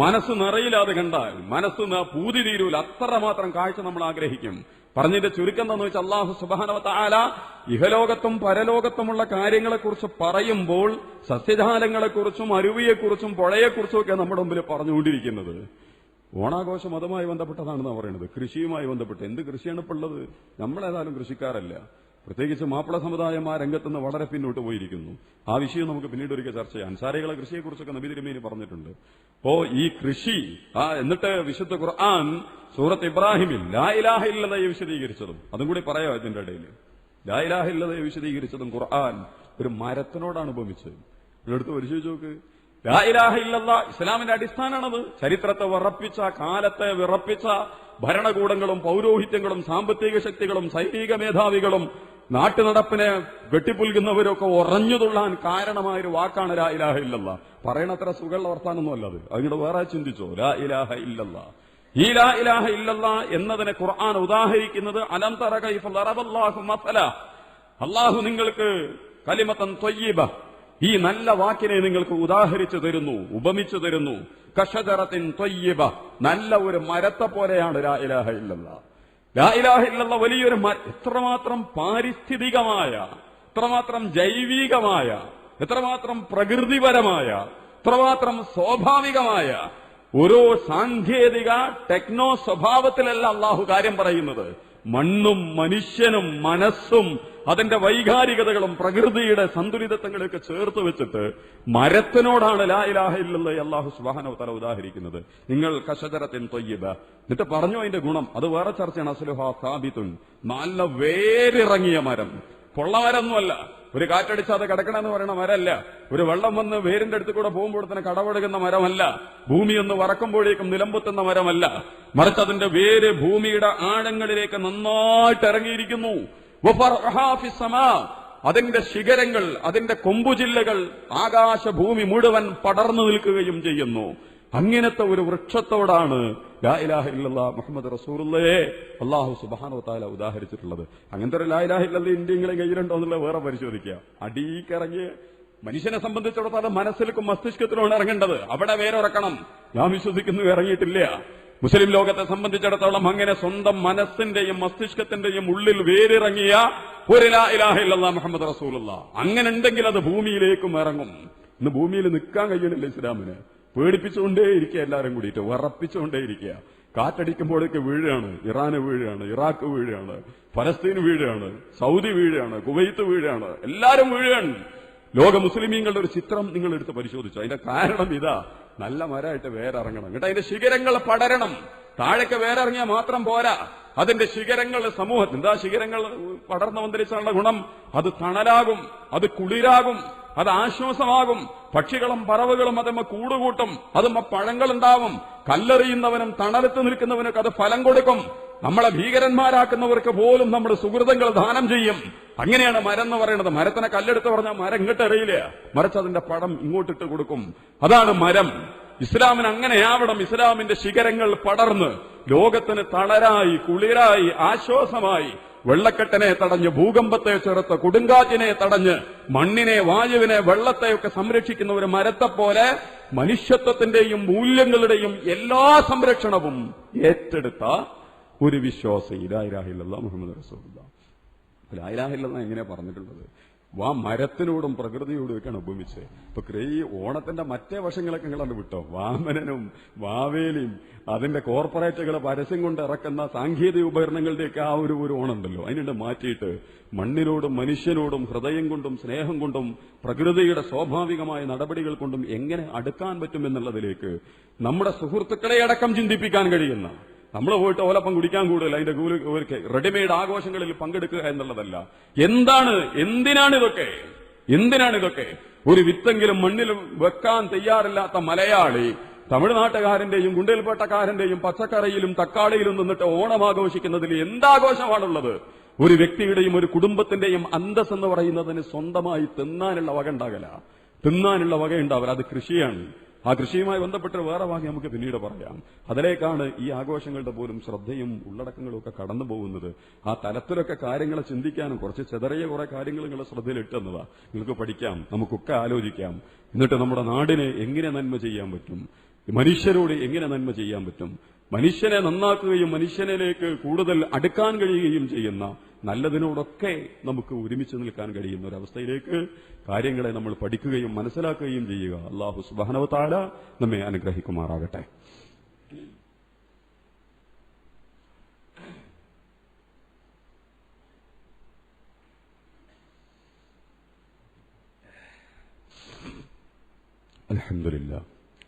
മനസ്സ് നിറയില്ലാതെ കണ്ടാൽ മനസ്സ് പൂതി തീരൂല, അത്രമാത്രം കാഴ്ച നമ്മൾ ആഗ്രഹിക്കും. പറഞ്ഞതിന്റെ ചുരുക്കം എന്താന്ന് വെച്ചാൽ അല്ലാഹു സുബ്ഹാനഹു വ തആല ഇഹലോകത്തും പരലോകത്തുമുള്ള കാര്യങ്ങളെക്കുറിച്ച് പറയുമ്പോൾ സസ്യജാലങ്ങളെക്കുറിച്ചും അരുവിയെക്കുറിച്ചും പുഴയെക്കുറിച്ചും ഒക്കെ നമ്മുടെ മുമ്പിൽ പറഞ്ഞുകൊണ്ടിരിക്കുന്നത്. ഓണാഘോഷം അതുമായി ബന്ധപ്പെട്ടതാണെന്നാണ് പറയുന്നത്, കൃഷിയുമായി ബന്ധപ്പെട്ട്. എന്ത് കൃഷിയാണ് ഇപ്പോൾ ഉള്ളത്? നമ്മളേതായാലും കൃഷിക്കാരല്ല, പ്രത്യേകിച്ച് മാപ്പിള സമുദായം ആ രംഗത്തുനിന്ന് വളരെ പിന്നോട്ട് പോയിരിക്കുന്നു. ആ വിഷയം നമുക്ക് പിന്നീട് ഒരിക്കൽ ചർച്ച ചെയ്യാം. അൻസാരികളെ കൃഷിയെക്കുറിച്ചൊക്കെ നബി തിരുമേനി പറഞ്ഞിട്ടുണ്ട്. അപ്പോ ഈ കൃഷി എന്നിട്ട് വിശുദ്ധ ഖുർആൻ സൂറത്ത് ഇബ്രാഹിമിൽ ലാ ഇലാഹ ഇല്ലല്ലാഹ് വിശദീകരിച്ചതും അതും കൂടി പറയാം. ഇതിന്റെ ഇടയിൽ ലാ ഇലാഹ ഇല്ലല്ലാഹ് വിശദീകരിച്ചതും ഖുർആൻ ഒരു മരത്തിനോടാണ് ഉപമിച്ചത്. എടുത്ത് പരിശോധിച്ച് നോക്ക്. ലാ ഇലാഹ ഇല്ലല്ലാഹ് ഇസ്ലാമിന്റെ അടിസ്ഥാനമാണത്. ചരിത്രത്തെ വിറപ്പിച്ച, കാലത്തെ വിറപ്പിച്ച ഭരണകൂടങ്ങളും പൗരോഹിത്യങ്ങളും സാമ്പത്തിക ശക്തികളും സൈനിക മേധാവികളും നാട്ടുനടപ്പിനെ വെട്ടിപ്പുൽകുന്നവരൊക്കെ ഉറഞ്ഞുതുള്ളാൻ കാരണമായൊരു വാക്കാണ് ലാ ഇലാഹ ഇല്ലല്ലാഹ്. പറയണത്ര സുഖമുള്ള വർത്താനൊന്നും അല്ലത്. അതിനോട് വേറെ ചിന്തിച്ചോ. ലാ ഇലാഹ ഇല്ലല്ലാഹ്, ഈ ലാ ഇലാഹ ഇല്ലല്ലാഹ് എന്നതിനെ ഖുർആൻ ഉദാഹരിക്കുന്നത് അലം തറ കൈഫ ദറബല്ലാഹു മസല, അല്ലാഹു നിങ്ങൾക്ക് കലിമത്തൻ ത്വയ്യിബ, ഈ നല്ല വാക്കിനെ നിങ്ങൾക്ക് ഉദാഹരിച്ചു തരുന്നു, ഉപമിച്ചു തരുന്നു. കഷജറത്തിൻ ത്വയ്യിബ, നല്ല ഒരു മരത്തെ പോലെയാണ് ലാ ഇലാഹ ഇല്ലല്ലാഹ്. ലാ ഇലാഹ ഇല്ലല്ലാഹ് വലിയൊരു എത്രമാത്രം പാരിസ്ഥിതികമായ, എത്രമാത്രം ജൈവികമായ, എത്രമാത്രം പ്രകൃതിപരമായ, എത്രമാത്രം സ്വാഭാവികമായ ഓരോ സാങ്കേതിക ടെക്നോ സ്വഭാവത്തിലല്ല അള്ളാഹു കാര്യം പറയുന്നത്. മണ്ണും മനുഷ്യനും മനസ്സും അതിന്റെ വൈകാരികതകളും പ്രകൃതിയുടെ സന്തുലിതത്വങ്ങളെയൊക്കെ ചേർത്ത് വെച്ചിട്ട് മരത്തിനോടാണ് ലാ ഇലാഹ ഇല്ലല്ലാഹ് അല്ലാഹു സുബ്ഹാനഹു വ തആല ഉദാഹരിക്കുന്നത്. നിങ്ങൾ കശജറത്തിൻ ത്വയ്യിബ, എന്നിട്ട് പറഞ്ഞു അതിന്റെ ഗുണം. അത് വേറെ ചർച്ചയാണ്. അസ്ലുഹാ സാബിതുൻ, നല്ല വേരിറങ്ങിയ മരം, പൊള്ളമരൊന്നുമല്ല. ഒരു കാറ്റടിച്ചാൽ അത് കിടക്കണമെന്ന് പറയുന്ന മരമല്ല. ഒരു വെള്ളം വന്ന് വേരിന്റെ അടുത്ത് കൂടെ പോകുമ്പോൾ തന്നെ കടപെടുകുന്ന മരമല്ല. ഭൂമി ഒന്ന് വറക്കുമ്പോഴേക്കും നിലമ്പുത്തുന്ന മരമല്ല. മറിച്ച് അതിന്റെ വേര് ഭൂമിയുടെ ആഴങ്ങളിലേക്ക് നന്നായിട്ട് ഇറങ്ങിയിരിക്കുന്നു. അതിന്റെ ശിഖരങ്ങൾ, അതിന്റെ കൊമ്പുജില്ലകൾ ആകാശഭൂമി മുഴുവൻ പടർന്നു നിൽക്കുകയും ചെയ്യുന്നു. അങ്ങനത്തെ ഒരു വൃക്ഷത്തോടാണ് ലാ ഇലാഹ ഇല്ലല്ലാഹ് മുഹമ്മദ് റസൂലുള്ളാഹി അല്ലാഹു സുബ്ഹാനഹു വ തആല ഉദാഹരിച്ചിട്ടുള്ളത്. അങ്ങനത്തെ ഒരു ലാ ഇലാഹ ഇല്ലല്ലാഹ് ഇന്ത്യങ്ങളെ കയ്യിലുണ്ടോ എന്നുള്ളത് വേറെ പരിശോധിക്കുക. അടിയിറങ്ങി മനുഷ്യനെ സംബന്ധിച്ചിടത്തോളം മനസ്സിലേക്കും മസ്തിഷ്കത്തിലുമാണ് ഇറങ്ങേണ്ടത്. അവിടെ വേരിറക്കണം. ഞാൻ വിശ്വസിക്കുന്നു ഇറങ്ങിയിട്ടില്ല. മുസ്ലിം ലോകത്തെ സംബന്ധിച്ചിടത്തോളം അങ്ങനെ സ്വന്തം മനസ്സിന്റെയും മസ്തിഷ്കത്തിന്റെയും ഉള്ളിൽ വേരിറങ്ങിയ ഒരു ലാ ഇലാഹ ഇല്ലല്ലാഹ് മുഹമ്മദ് റസൂലുള്ളാഹി അങ്ങനെ ഉണ്ടെങ്കിൽ അത് ഭൂമിയിലേക്കും ഇറങ്ങും. ഇന്ന് ഭൂമിയിൽ നിൽക്കാൻ കഴിയണില്ല ഇസ്ലാമിന്. പേടിപ്പിച്ചുകൊണ്ടേയിരിക്കുക, എല്ലാവരും കൂടിയിട്ട് വിറപ്പിച്ചുകൊണ്ടേയിരിക്കുക. കാറ്റടിക്കുമ്പോഴേക്ക് വീഴുകയാണ്. ഇറാന് വീഴുകയാണ്, ഇറാഖ് വീഴുകയാണ്, ഫലസ്തീൻ വീഴുകയാണ്, സൗദി വീഴുകയാണ്, കുവൈത്ത് വീഴുകയാണ്, എല്ലാവരും വീഴുകയാണ്. ലോക മുസ്ലിമീങ്ങളുടെ ഒരു ചിത്രം നിങ്ങൾ എടുത്ത് പരിശോധിച്ചു. അതിന്റെ കാരണം ഇതാ, നല്ല മരമായിട്ട് വേരിറങ്ങണം. എന്നിട്ട് അതിന്റെ ശിഖരങ്ങൾ പടരണം. താഴേക്ക് വേരിറങ്ങിയാൽ മാത്രം പോരാ, അതിന്റെ ശിഖരങ്ങൾ സമൂഹത്തിൽ എന്താ ശിഖരങ്ങൾ പടർന്നു വന്നിരിച്ചാലുള്ള ഗുണം, അത് തണലാകും, അത് കുളിരാകും, അത് ആശ്വാസമാകും. പക്ഷികളും പറവുകളും അതുമ്മ കൂടുകൂട്ടും, അതുമ്മ പഴങ്ങളുണ്ടാവും. കല്ലെറിയുന്നവനും തണലത്ത് നിൽക്കുന്നവനൊക്കെ അത് ഫലം കൊടുക്കും. നമ്മളെ ഭീകരന്മാരാക്കുന്നവർക്ക് പോലും നമ്മുടെ സുഹൃതങ്ങൾ ദാനം ചെയ്യും. അങ്ങനെയാണ് മരം എന്ന് പറയുന്നത്. മരത്തിനെ കല്ലെടുത്ത് പറഞ്ഞാൽ മരം ഇങ്ങോട്ട് എറിയില്ല, മറിച്ച് അതിന്റെ പഴം ഇങ്ങോട്ടിട്ട് കൊടുക്കും. അതാണ് മരം. ഇസ്ലാമിന് അങ്ങനെയാവണം. ഇസ്ലാമിന്റെ ശിഖരങ്ങൾ പടർന്ന് ലോകത്തിന് തളരായി, കുളിരായി, ആശ്വാസമായി, വെള്ളക്കെട്ടിനെ തടഞ്ഞ്, ഭൂകമ്പത്തെ ചെറുത്ത്, കൊടുങ്കാറ്റിനെ തടഞ്ഞ്, മണ്ണിനെ, വായുവിനെ, വെള്ളത്തെയൊക്കെ സംരക്ഷിക്കുന്ന ഒരു മരത്തെപ്പോലെ മനുഷ്യത്വത്തിന്റെയും മൂല്യങ്ങളുടെയും എല്ലാ സംരക്ഷണവും ഏറ്റെടുത്ത ഒരു വിശ്വാസി ലാ ഇലാഹ ഇല്ലല്ലാഹ് മുഹമ്മദ് റസൂലുള്ളാഹി. ലാ ഇലാഹ ഇല്ലല്ലാഹ് എങ്ങനെയാ പറഞ്ഞിട്ടുള്ളത്? മരത്തിനോടും പ്രകൃതിയോടും ഒക്കെയാണ് ഉപമിച്ച്. ഇപ്പൊ ഈ ഓണത്തിന്റെ മറ്റേ വശങ്ങളൊക്കെ നിങ്ങളത് വിട്ടോ. വാമനനും വാവേലിയും അതിന്റെ കോർപ്പറേറ്റുകൾ പരസ്യം കൊണ്ട് ഇറക്കുന്ന സാങ്കേതിക ഉപകരണങ്ങളുടെയൊക്കെ ആ ഒരു ഓണുണ്ടല്ലോ, അതിനുണ്ട് മാറ്റിയിട്ട് മണ്ണിനോടും മനുഷ്യനോടും ഹൃദയം കൊണ്ടും സ്നേഹം കൊണ്ടും പ്രകൃതിയുടെ സ്വാഭാവികമായ നടപടികൾ കൊണ്ടും എങ്ങനെ അടുക്കാൻ പറ്റുമെന്നുള്ളതിലേക്ക് നമ്മുടെ സുഹൃത്തുക്കളെ അടക്കം ചിന്തിപ്പിക്കാൻ കഴിയുന്ന, നമ്മൾ പോയിട്ട് ഓലപ്പം കുടിക്കാൻ കൂടുതൽ അതിന്റെ റെഡിമെയ്ഡ് ആഘോഷങ്ങളിൽ പങ്കെടുക്കുക എന്നുള്ളതല്ല. എന്തിനാണിതൊക്കെ? ഒരു വിത്തെങ്കിലും മണ്ണിൽ വെക്കാൻ തയ്യാറില്ലാത്ത മലയാളി തമിഴ്നാട്ടുകാരന്റെയും ഗുണ്ടൽപേട്ടക്കാരന്റെയും പച്ചക്കറിയിലും തക്കാളിയിലും നിന്നിട്ട് ഓണം ആഘോഷിക്കുന്നതിൽ എന്താഘോഷമാണുള്ളത്? ഒരു വ്യക്തിയുടെയും ഒരു കുടുംബത്തിന്റെയും അന്തസ് എന്ന് പറയുന്നതിന് സ്വന്തമായി തിന്നാനുള്ള വക ഉണ്ടാവില്ല. അത് കൃഷിയാണ്. ആ കൃഷിയുമായി ബന്ധപ്പെട്ട് വേറെ വാങ്ങി നമുക്ക് പിന്നീട് പറയാം. അതിലേക്കാണ് ഈ ആഘോഷങ്ങളുടെ പോലും ശ്രദ്ധയും ഉള്ളടക്കങ്ങളും ഒക്കെ കടന്നു പോകുന്നത്. ആ തലത്തിലൊക്കെ കാര്യങ്ങളെ ചിന്തിക്കാനും കുറച്ച് ചെറിയ കുറെ കാര്യങ്ങൾ നിങ്ങളുടെ ശ്രദ്ധയിൽ ഇട്ടെന്നതാ. നിങ്ങൾക്ക് പഠിക്കാം, നമുക്കൊക്കെ ആലോചിക്കാം. എന്നിട്ട് നമ്മുടെ നാടിനെ എങ്ങനെ നന്മ ചെയ്യാൻ പറ്റും, മനുഷ്യരോട് എങ്ങനെ നന്മ ചെയ്യാൻ പറ്റും, മനുഷ്യനെ നന്നാക്കുകയും മനുഷ്യനിലേക്ക് കൂടുതൽ അടുക്കാൻ കഴിയുകയും ചെയ്യുന്ന നല്ലതിനോടൊക്കെ നമുക്ക് ഒരുമിച്ച് നിൽക്കാൻ കഴിയുന്ന ഒരവസ്ഥയിലേക്ക് കാര്യങ്ങളെ നമ്മൾ പഠിക്കുകയും മനസ്സിലാക്കുകയും ചെയ്യുക. അല്ലാഹു സുബ്ഹാനഹു വ തആല നമ്മെ അനുഗ്രഹിക്കുമാറാകട്ടെ.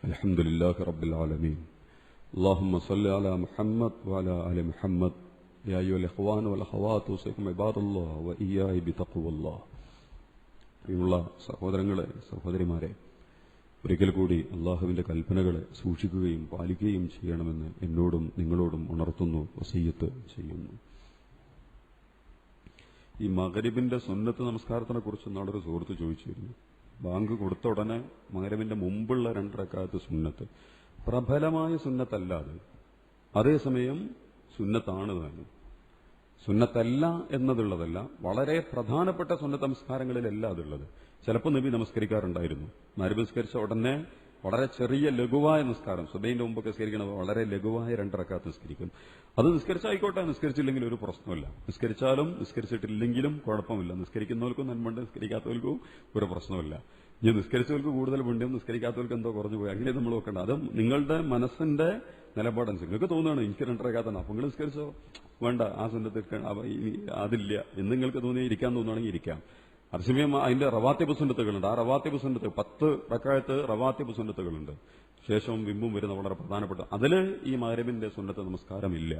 അൽഹംദുലില്ലാഹി റബ്ബിൽ ആലമീൻ. اللهم صل على محمد وعلى آل محمد يا أيها الإخوان والأخوات أوصيكم عباد الله وإياي بتقوى الله. പ്രിയമുള്ള സഹോദരങ്ങളെ, സഹോദരിമാരെ, ഒരിക്കൽ കൂടി അള്ളാഹുവിന്റെ കൽപ്പനകളെ സൂക്ഷിക്കുകയും പാലിക്കുകയും ചെയ്യണമെന്ന് എന്നോടും നിങ്ങളോടും ഉണർത്തുന്നു, വസിയ്യത്ത് ചെയ്യുന്നു. ഈ മഗ്രിബിന്റെ സുന്നത്ത് നമസ്കാരത്തിനെ കുറിച്ച് നാളൊരു സുഹൃത്ത് ചോദിച്ചിരുന്നു. ബാങ്ക് കൊടുത്ത ഉടനെ മഗ്രിബിന്റെ മുമ്പുള്ള 2 റക്അത്ത് സുന്നത്ത് പ്രബലമായ സുന്നത്തല്ലാതെ, അതേസമയം സുന്നത്താണ് താനും. സുന്നത്തല്ല എന്നതുള്ളതല്ല, വളരെ പ്രധാനപ്പെട്ട സുന്നത്ത് നമസ്കാരങ്ങളിലല്ല അതുള്ളത്. ചിലപ്പോൾ നബി നമസ്കരിക്കാറുണ്ടായിരുന്നു. മഗ്രിബ് നിസ്കരിച്ച ഉടനെ വളരെ ചെറിയ ലഘുവായ നിസ്കാരം, സുബഹിന്റെ മുമ്പൊക്കെ നിസ്കരിക്കണത് വളരെ ലഘുവായ 2 റക്അത്ത് നിസ്കരിക്കും. അത് നിസ്കരിച്ചായിക്കോട്ടെ, നിസ്കരിച്ചില്ലെങ്കിലും ഒരു പ്രശ്നമില്ല. നിസ്കരിച്ചാലും നിസ്കരിച്ചിട്ടില്ലെങ്കിലും കുഴപ്പമില്ല. നിസ്കരിക്കുന്നവർക്കും നന്മണ്ട്, നിസ്കരിക്കാത്തവർക്കും ഒരു പ്രശ്നമില്ല. ഇനി നിസ്കരിച്ചവർക്ക് കൂടുതൽ പുണ്യം, നിസ്കരിക്കാത്തവർക്ക് എന്തോ കുറഞ്ഞു പോയി, അങ്ങനെ നമ്മൾ നോക്കണ്ട. അത് നിങ്ങളുടെ മനസ്സിന്റെ നിലപാടനുസരിച്ച് നിങ്ങൾക്ക് തോന്നുകയാണ് എനിക്ക് 2 റക്അത്താണ്, അപ്പോൾ നിങ്ങൾ നിസ്കരിച്ചോ, വേണ്ട ആ സുന്നത്ത് അതില്ല എന്ന് നിങ്ങൾക്ക് തോന്നി ഇരിക്കാൻ തോന്നുകയാണെങ്കിൽ ഇരിക്കാം. അതേസമയം അതിന്റെ റവാത്തിബ് സുന്നത്തുകളുണ്ട്. ആ റവാത്തിബ് സുന്നത്ത് 10 റക്അത്ത് റവാത്തിബ് സുന്നത്തുകളുണ്ട്. ശേഷവും വിമ്പും വരുന്ന വളരെ പ്രധാനപ്പെട്ട അതിൽ ഈ മഗ്രിബിന്റെ സുന്നത്ത് നമസ്കാരമില്ല.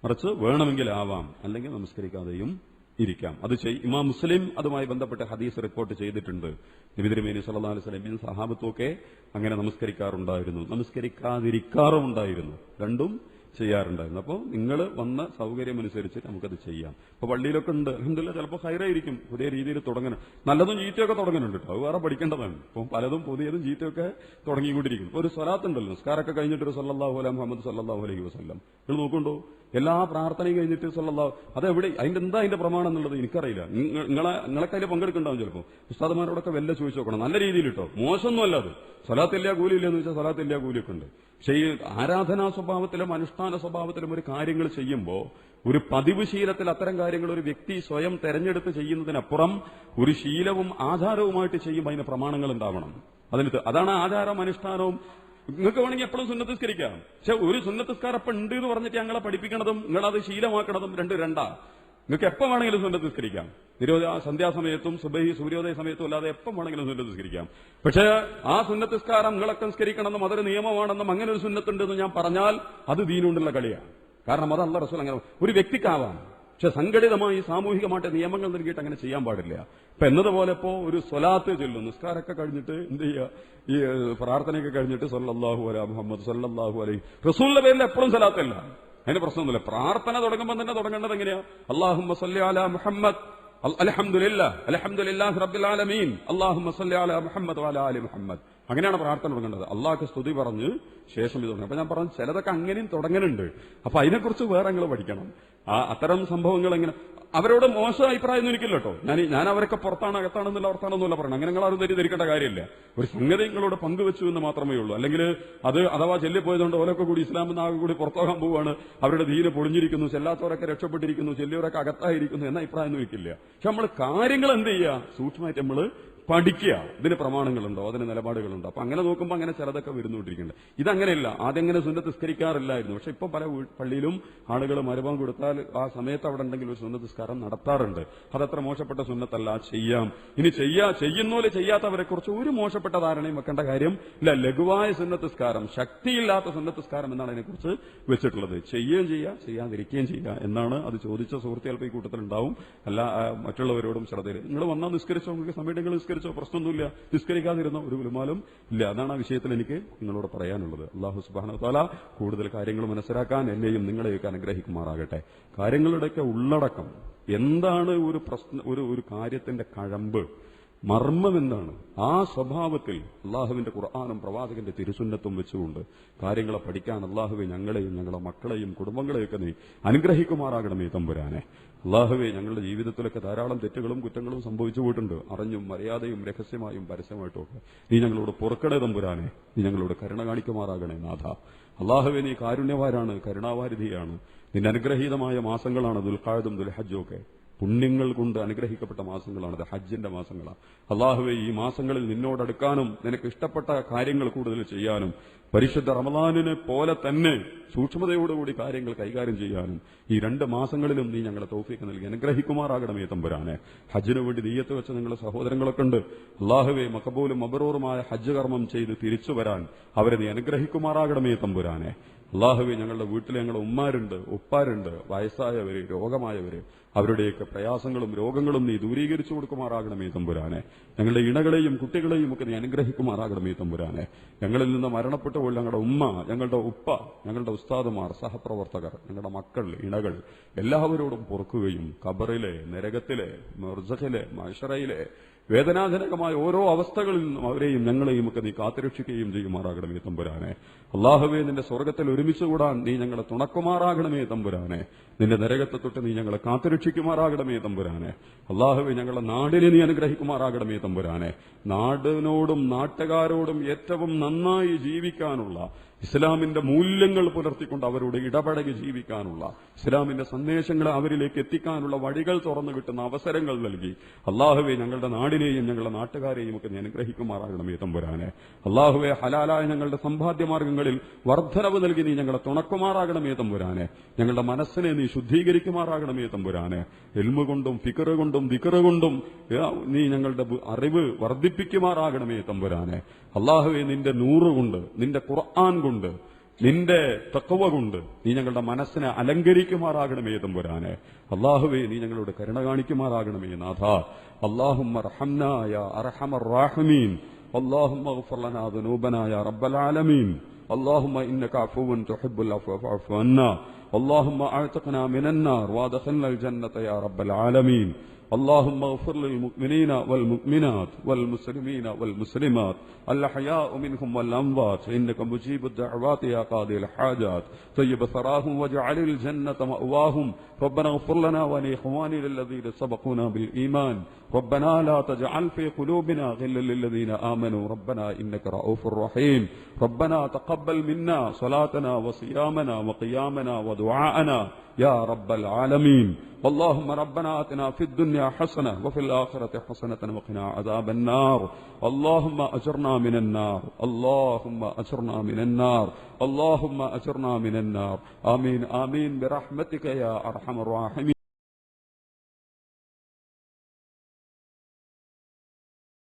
മറിച്ച് വേണമെങ്കിൽ ആവാം, അല്ലെങ്കിൽ നമസ്കരിക്കാതെയും ഇരിക്കാം. അത് ഇമാം മുസ്ലിം അതുമായി ബന്ധപ്പെട്ട ഹദീസ് റിപ്പോർട്ട് ചെയ്തിട്ടുണ്ട്. നബി തിരുമേനി സല്ലല്ലാഹു അലൈഹി വസല്ലം സഹാബത്തൊക്കെ അങ്ങനെ നമസ്കരിക്കാറുണ്ടായിരുന്നു, നമസ്കരിക്കാതിരിക്കാറുമുണ്ടായിരുന്നു, രണ്ടും ചെയ്യാറുണ്ടായിരുന്നു. അപ്പോൾ നിങ്ങൾ വന്ന സൗകര്യമനുസരിച്ച് നമുക്കത് ചെയ്യാം. ഇപ്പോൾ പള്ളിയിലൊക്കെ ഉണ്ട്, അൽഹംദുലില്ലാഹ്, ചിലപ്പോൾ ഹൈറായിരിക്കും, പുതിയ രീതിയിൽ തുടങ്ങണം. നല്ലതും ചീത്തയൊക്കെ തുടങ്ങുന്നുണ്ട് കേട്ടോ, അത് വേറെ പഠിക്കേണ്ടതാണ്. ഇപ്പം പലതും പുതിയതും ചീത്തയൊക്കെ തുടങ്ങിക്കൊണ്ടിരിക്കും. ഇപ്പോൾ ഒരു സ്വലാത്ത് ഉണ്ടല്ലോ, നിസ്കാരമൊക്കെ കഴിഞ്ഞിട്ട് സല്ലല്ലാഹു അലൈഹി മുഹമ്മദ് സല്ലല്ലാഹു അലൈഹി വസല്ലം നിങ്ങൾ നോക്കുന്നുണ്ടോ? എല്ലാ പ്രാർത്ഥനയും കഴിഞ്ഞിട്ട് സല്ലല്ലാഹു, അതെവിടെ, അതിന്റെ പ്രമാണം എന്നുള്ളത് എനിക്കറിയില്ല. നിങ്ങളൊക്കെ അതിൽ പങ്കെടുക്കുന്നുണ്ടാവും. ചിലപ്പോൾ ഉസ്താദുമാരോടൊക്കെ വല്ല ചോദിച്ചു നോക്കണം, നല്ല രീതിയിൽ കേട്ടോ, മോശമൊന്നും അല്ല അത്. സ്വലാത്തില്ല കൂലിയില്ല എന്ന് വെച്ചാൽ സ്വലാത്തില്ല കൂലിയൊക്കെ ഉണ്ട്. പക്ഷേ ഈ ആരാധനാ സ്വഭാവത്തിലും അനുഷ്ഠാന സ്വഭാവത്തിലും ഒരു കാര്യങ്ങൾ ചെയ്യുമ്പോൾ, ഒരു പതിവ് ശീലത്തിൽ അത്തരം കാര്യങ്ങൾ ഒരു വ്യക്തി സ്വയം തെരഞ്ഞെടുത്ത് ചെയ്യുന്നതിനപ്പുറം ഒരു ശീലവും ആചാരവുമായിട്ട് ചെയ്യുമ്പോൾ അതിന് പ്രമാണങ്ങൾ ഉണ്ടാവണം. അതാണ് ആചാരം അനുഷ്ഠാനവും. നിങ്ങൾക്ക് വേണമെങ്കിൽ എപ്പോഴും സുന്നത്ത് നിസ്കരിക്കാം, പക്ഷെ ഒരു സുന്നത്ത് നിസ്കാരം ഇപ്പം ഉണ്ട് എന്ന് പറഞ്ഞിട്ട് ഞങ്ങളെ പഠിപ്പിക്കണതും നിങ്ങളത് ശീലമാക്കണതും രണ്ടാ. നിങ്ങൾക്ക് എപ്പോൾ വേണമെങ്കിലും സുന്നത്ത് നിസ്കരിക്കാം, സന്ധ്യാസമയത്തും സുബഹി സൂര്യോദയ സമയത്തും അല്ലാതെ എപ്പം വേണമെങ്കിലും സുന്നത്ത് നിസ്കരിക്കാം. പക്ഷേ ആ സുന്നത്ത് നിസ്കാരം നിങ്ങളൊക്കെ നിസ്കരിക്കണമെന്നും അതൊരു നിയമമാണെന്നും അങ്ങനെ ഒരു സുന്നത്തുണ്ടെന്ന് ഞാൻ പറഞ്ഞാൽ അത് ദീനുകൊണ്ടുള്ള കളിയാണ്. കാരണം അത് അല്ലാഹു റസൂൽ അങ്ങനെ ഒരു വ്യക്തിക്കാവാം, പക്ഷെ സംഘടിതമായി സാമൂഹികമായിട്ട് നിയമങ്ങൾ നൽകിയിട്ട് അങ്ങനെ ചെയ്യാൻ പാടില്ല. ഇപ്പൊ എന്നതുപോലെ ഇപ്പോ ഒരു സ്വലാത്ത് ചൊല്ലും, നിസ്കാരമൊക്കെ കഴിഞ്ഞിട്ട് എന്ത് ചെയ്യുക, ഈ പ്രാർത്ഥനയൊക്കെ കഴിഞ്ഞിട്ട് സല്ലല്ലാഹു അലാ മുഹമ്മദ് സല്ലല്ലാഹു അലൈഹി റസൂലിന്റെ പേരിൽ എപ്പോഴും സ്വലാത്തല്ല, അതിന് പ്രശ്നമൊന്നുമില്ല. പ്രാർത്ഥന തുടങ്ങുമ്പോൾ തന്നെ തുടങ്ങേണ്ടത് എങ്ങനെയാ? അല്ലാഹുമ്മ സല്ലി അലാ മുഹമ്മദ് അൽഹംദുലില്ലാഹി റബ്ബിൽ ആലമീൻ അല്ലാഹുമ്മ സല്ലി അലാ മുഹമ്മദ് വഅലാ ആലി മുഹമ്മദ്. അങ്ങനെയാണ് പ്രാർത്ഥന തുടങ്ങേണ്ടത്. അള്ളാഹ്ക്ക് സ്തുതി പറഞ്ഞ് ശേഷം ഇത് തുടങ്ങും. അപ്പൊ ഞാൻ പറഞ്ഞു ചിലതൊക്കെ അങ്ങനെയും തുടങ്ങുന്നുണ്ട്. അപ്പൊ അതിനെക്കുറിച്ച് വേറെ നിങ്ങൾ പഠിക്കണം. അത്തരം സംഭവങ്ങൾ എങ്ങനെ, അവരോട് മോശം അഭിപ്രായമൊന്നും എനിക്കില്ല കേട്ടോ. ഞാൻ അവരൊക്കെ പുറത്താണ് അകത്താണെന്നുള്ള അർത്ഥാണെന്നല്ല പറയണം. അങ്ങനെ നിങ്ങൾ ആരും തെറ്റിദ്ധരിക്കേണ്ട കാര്യമില്ല. ഒരു സംഗതി നിങ്ങളോട് പങ്കുവെച്ചു എന്ന് മാത്രമേ ഉള്ളൂ. അല്ലെങ്കിൽ അത് അഥവാ ചെല്ലിപ്പോയതുകൊണ്ട് ഓലൊക്കെ കൂടി ഇസ്ലാമിൽ ആകെ കൂടി പുറത്തോകാൻ പോവുകയാണ്, അവരുടെ ദീന് പൊളിഞ്ഞിരിക്കുന്നു, ചെല്ലാത്തവരൊക്കെ രക്ഷപ്പെട്ടിരിക്കുന്നു, ചെല്ലിയവരൊക്കെ അകത്തായിരിക്കുന്നു എന്ന അഭിപ്രായമൊന്നും എനിക്കില്ല. പക്ഷെ നമ്മൾ കാര്യങ്ങൾ എന്ത് ചെയ്യുക, സൂക്ഷ്മമായിട്ട് നമ്മൾ പഠിക്കുക. ഇതിന് പ്രമാണങ്ങളുണ്ടോ, അതിന് നിലപാടുകളുണ്ടോ. അപ്പൊ അങ്ങനെ നോക്കുമ്പോൾ അങ്ങനെ ചിലതൊക്കെ വരുന്നുകൊണ്ടിരിക്കുന്നുണ്ട്. ഇതങ്ങനെയല്ല, ആദ്യം അങ്ങനെ സുന്നത്ത് നിസ്കരിക്കാറില്ലായിരുന്നു. പക്ഷെ ഇപ്പൊ പല പള്ളിയിലും ആളുകൾ മരുഭം കൊടുത്താൽ ആ സമയത്ത് അവിടെ ഉണ്ടെങ്കിൽ ഒരു സുന്നത്ത് നിസ്കാരം നടത്താറുണ്ട്. അതത്ര മോശപ്പെട്ട സുന്നത്തല്ല, ചെയ്യാം. ഇനി ചെയ്യുന്നോലെ ചെയ്യാത്തവരെ കുറിച്ച് ഒരു മോശപ്പെട്ട ധാരണയും വെക്കേണ്ട കാര്യം ഇല്ല. ലഘുവായ സുന്നത്ത് നിസ്കാരം, ശക്തിയില്ലാത്ത സുന്നത്ത് നിസ്കാരം എന്നാണ് അതിനെക്കുറിച്ച് വെച്ചിട്ടുള്ളത്. ചെയ്യുകയും ചെയ്യുക, ചെയ്യാതിരിക്കുകയും ചെയ്യുക എന്നാണ്. അത് ചോദിച്ച സുഹൃത്ത് ചിലപ്പോൾ ഈ കൂട്ടത്തിലുണ്ടാവും. അല്ല മറ്റുള്ളവരോടും ശ്രദ്ധയിൽ നിങ്ങൾ വന്നാൽ നിസ്കരിച്ചോ, നിങ്ങൾക്ക് സമയങ്ങൾ നിസ്കരിച്ചോ, പ്രശ്നമൊന്നുമില്ല. നിസ്കരിക്കാതിരുന്ന ഒരു ഗുലുമാലും ഇല്ല. അതാണ് ആ വിഷയത്തിൽ എനിക്ക് നിങ്ങളോട് പറയാനുള്ളത്. അല്ലാഹു സുബ്ഹാനഹു വ തആല കൂടുതൽ കാര്യങ്ങൾ മനസ്സിലാക്കാൻ എന്നെയും നിങ്ങളെയൊക്കെ അനുഗ്രഹിക്കുമാറാകട്ടെ. കാര്യങ്ങളുടെയൊക്കെ ഉള്ളടക്കം എന്താണ്, ഒരു കാര്യത്തിന്റെ കഴമ്പ്, മർമ്മം എന്താണ്? ആ സ്വഭാവത്തിൽ അള്ളാഹുവിന്റെ ഖുർആനും പ്രവാചകന്റെ തിരുസുന്നത്തും വെച്ചുകൊണ്ട് കാര്യങ്ങളെ പഠിക്കാൻ അള്ളാഹുവെ ഞങ്ങളെയും ഞങ്ങളുടെ മക്കളെയും കുടുംബങ്ങളെയൊക്കെ നീ അനുഗ്രഹിക്കുമാറാകണമേ തമ്പുരാനെ. അള്ളാഹുവെ, ഞങ്ങളുടെ ജീവിതത്തിലൊക്കെ ധാരാളം തെറ്റുകളും കുറ്റങ്ങളും സംഭവിച്ചു പോയിട്ടുണ്ട്, അറിഞ്ഞും മര്യാദയും രഹസ്യമായും പരസ്യമായിട്ടും ഒക്കെ. നീ ഞങ്ങളോട് പൊറുക്കണേ തമ്പുരാനെ, നീ ഞങ്ങളോട് കരുണ കാണിക്കുമാറാകണേ നാഥ. അള്ളാഹുവെ, നീ കാരുണ്യവാരാണ്, കരുണാവാരിധിയാണ്. നിന്റെ അനുഗ്രഹീതമായ മാസങ്ങളാണ് ദുൽഖഅദും ദുൽഹജ്ജും ഒക്കെ. പുണ്യങ്ങൾ കൊണ്ട് അനുഗ്രഹിക്കപ്പെട്ട മാസങ്ങളാണത്, ഹജ്ജിന്റെ മാസങ്ങളാണ്. അള്ളാഹുവെ, ഈ മാസങ്ങളിൽ നിന്നോടടുക്കാനും നിനക്ക് ഇഷ്ടപ്പെട്ട കാര്യങ്ങൾ കൂടുതൽ ചെയ്യാനും പരിശുദ്ധ റമളാനിനെ പോലെ തന്നെ സൂക്ഷ്മതയോടുകൂടി കാര്യങ്ങൾ കൈകാര്യം ചെയ്യാനും ഈ 2 മാസങ്ങളിലും നീ ഞങ്ങളെ തൗഫീഖ് നൽകി അനുഗ്രഹിക്കുമാറാകണമേ തമ്പുരാനെ. ഹജ്ജിനു വേണ്ടി നീയത്ത് വെച്ച നിങ്ങളുടെ സഹോദരങ്ങളൊക്കെ ഉണ്ട്. അള്ളാഹുവെ, മഖബൂലും മബ്റൂറുമായ ഹജ്ജ് കർമ്മം ചെയ്ത് തിരിച്ചു വരാൻ അവരെ നീ അനുഗ്രഹിക്കുമാറാകണമേ തമ്പുരാനെ. അള്ളാഹുവെ, ഞങ്ങളുടെ വീട്ടിൽ ഞങ്ങളുടെ ഉമ്മാരുണ്ട്, ഉപ്പാരുണ്ട്, വയസ്സായവര്, രോഗമായവര്, അവരുടെയൊക്കെ പ്രയാസങ്ങളും രോഗങ്ങളും നീ ദൂരീകരിച്ചു കൊടുക്കുമാറാകണമേ തമ്പുരാനെ. ഞങ്ങളുടെ ഇണകളെയും കുട്ടികളെയും ഒക്കെ നീ അനുഗ്രഹിക്കുമാറാകണമേ തമ്പുരാനെ. ഞങ്ങളിൽ നിന്ന് മരണപ്പെട്ടുപോയി ഞങ്ങളുടെ ഉമ്മ, ഞങ്ങളുടെ ഉപ്പ, ഞങ്ങളുടെ ഉസ്താദുമാർ, സഹപ്രവർത്തകർ, ഞങ്ങളുടെ മക്കൾ, ഇണകൾ എല്ലാവരോടും പൊറുക്കുകയും ഖബറിലെ, നരകത്തിലെ, ബർസഖിലെ, മഹ്ശറയിലെ വേദനാജനകമായ ഓരോ അവസ്ഥകളിൽ നിന്നും അവരെയും ഞങ്ങളെയും ഒക്കെ നീ കാത്തുരക്ഷിക്കുകയും ചെയ്യുമാറാകണമേ തമ്പുരാനെ. അള്ളാഹുവെ, നിന്റെ സ്വർഗത്തിൽ ഒരുമിച്ച് കൂടാൻ നീ ഞങ്ങളെ തുണക്കുമാറാകണമേ തമ്പുരാനെ. നിന്റെ നരകത്തെ തൊട്ട് നീ ഞങ്ങളെ കാത്തുരക്ഷിക്കുമാറാകണമേ തമ്പുരാനെ. അള്ളാഹുവെ, ഞങ്ങളുടെ നാടിനെ നീ അനുഗ്രഹിക്കുമാറാകണമേ തമ്പുരാനെ. നാടിനോടും നാട്ടുകാരോടും ഏറ്റവും നന്നായി ജീവിക്കാനുള്ള, ഇസ്ലാമിന്റെ മൂല്യങ്ങൾ പുലർത്തിക്കൊണ്ട് അവരോട് ഇടപഴകി ജീവിക്കാനുള്ള, ഇസ്ലാമിന്റെ സന്ദേശങ്ങളെ അവരിലേക്ക് എത്തിക്കാനുള്ള വഴികൾ തുറന്നു കിട്ടുന്ന അവസരങ്ങൾ നൽകി അള്ളാഹുവെ, ഞങ്ങളുടെ നാടിനെയും ഞങ്ങളുടെ നാട്ടുകാരെയും ഒക്കെ നീ അനുഗ്രഹിക്കുമാറാകണമേ തമ്പുരാനെ. അള്ളാഹുവെ, ഹലാലായ ഞങ്ങളുടെ സമ്പാദ്യമാർഗങ്ങളിൽ വർധനവ് നൽകി നീ ഞങ്ങളെ തുണക്കുമാറാകണമേ തമ്പുരാനെ. ഞങ്ങളുടെ മനസ്സിനെ നീ ശുദ്ധീകരിക്കുമാറാകണമേ തമ്പുരാനെ. ഇൽമു കൊണ്ടും ഫിക്ർ കൊണ്ടും ദിക്ർ കൊണ്ടും നീ ഞങ്ങളുടെ അറിവ് വർദ്ധിപ്പിക്കുമാറാകണമേ തമ്പുരാനെ. അള്ളാഹുവെ, നിന്റെ നൂറ് കൊണ്ട്, നിന്റെ ഖുർആൻ കൊണ്ട്, നിന്റെ തഖ്വ കൊണ്ട് നീ ഞങ്ങളുടെ മനസ്സിനെ അലങ്കരിക്കുമാറാകണമേ തമ്പുരാനെ. അള്ളാഹുവെ, നീ ഞങ്ങളോട് കരുണ കാണിക്കുമാറാകണമേ നാഥ. അല്ലാഹുമ്മ റഹംനാ യാ അർഹമർ റഹീമീൻ. അല്ലാഹുമ്മഗ്ഫിർ ലനാ ദുനൂബനാ യാ റബ്ബൽ ആലമീൻ. അല്ലാഹുമ്മ ഇന്നക അഫുവ്വുൻ തുഹിബ്ബുൽ അഫ്വ ഫഅഫു അന്നാ. اللهم اعتقنا من النار وادخلنا الجنة يا رب العالمين. اللهم اغفر للمؤمنين والمؤمنات والمسلمين والمسلمات الأحياء منهم والأموات إنك مجيب الدعوات يا قاضي الحاجات. طيب ثراهم واجعل الجنة مأواهم. ربنا اغفر لنا ولإخواننا الذين سبقونا بالإيمان. ربنا لا تجعل في قلوبنا غلا للذين آمنوا ربنا إنك رؤوف رحيم. ربنا تقبل منا صلاتنا وصيامنا وقيامنا ودعاءنا يا رب العالمين. اللهم ربنا آتنا في الدنيا حسنة وفي الآخرة حسنة وقنا عذاب النار. اللهم أجرنا من النار. اللهم أجرنا من النار. اللهم أجرنا من النار. آمين آمين برحمتك يا أرحم الراحمين.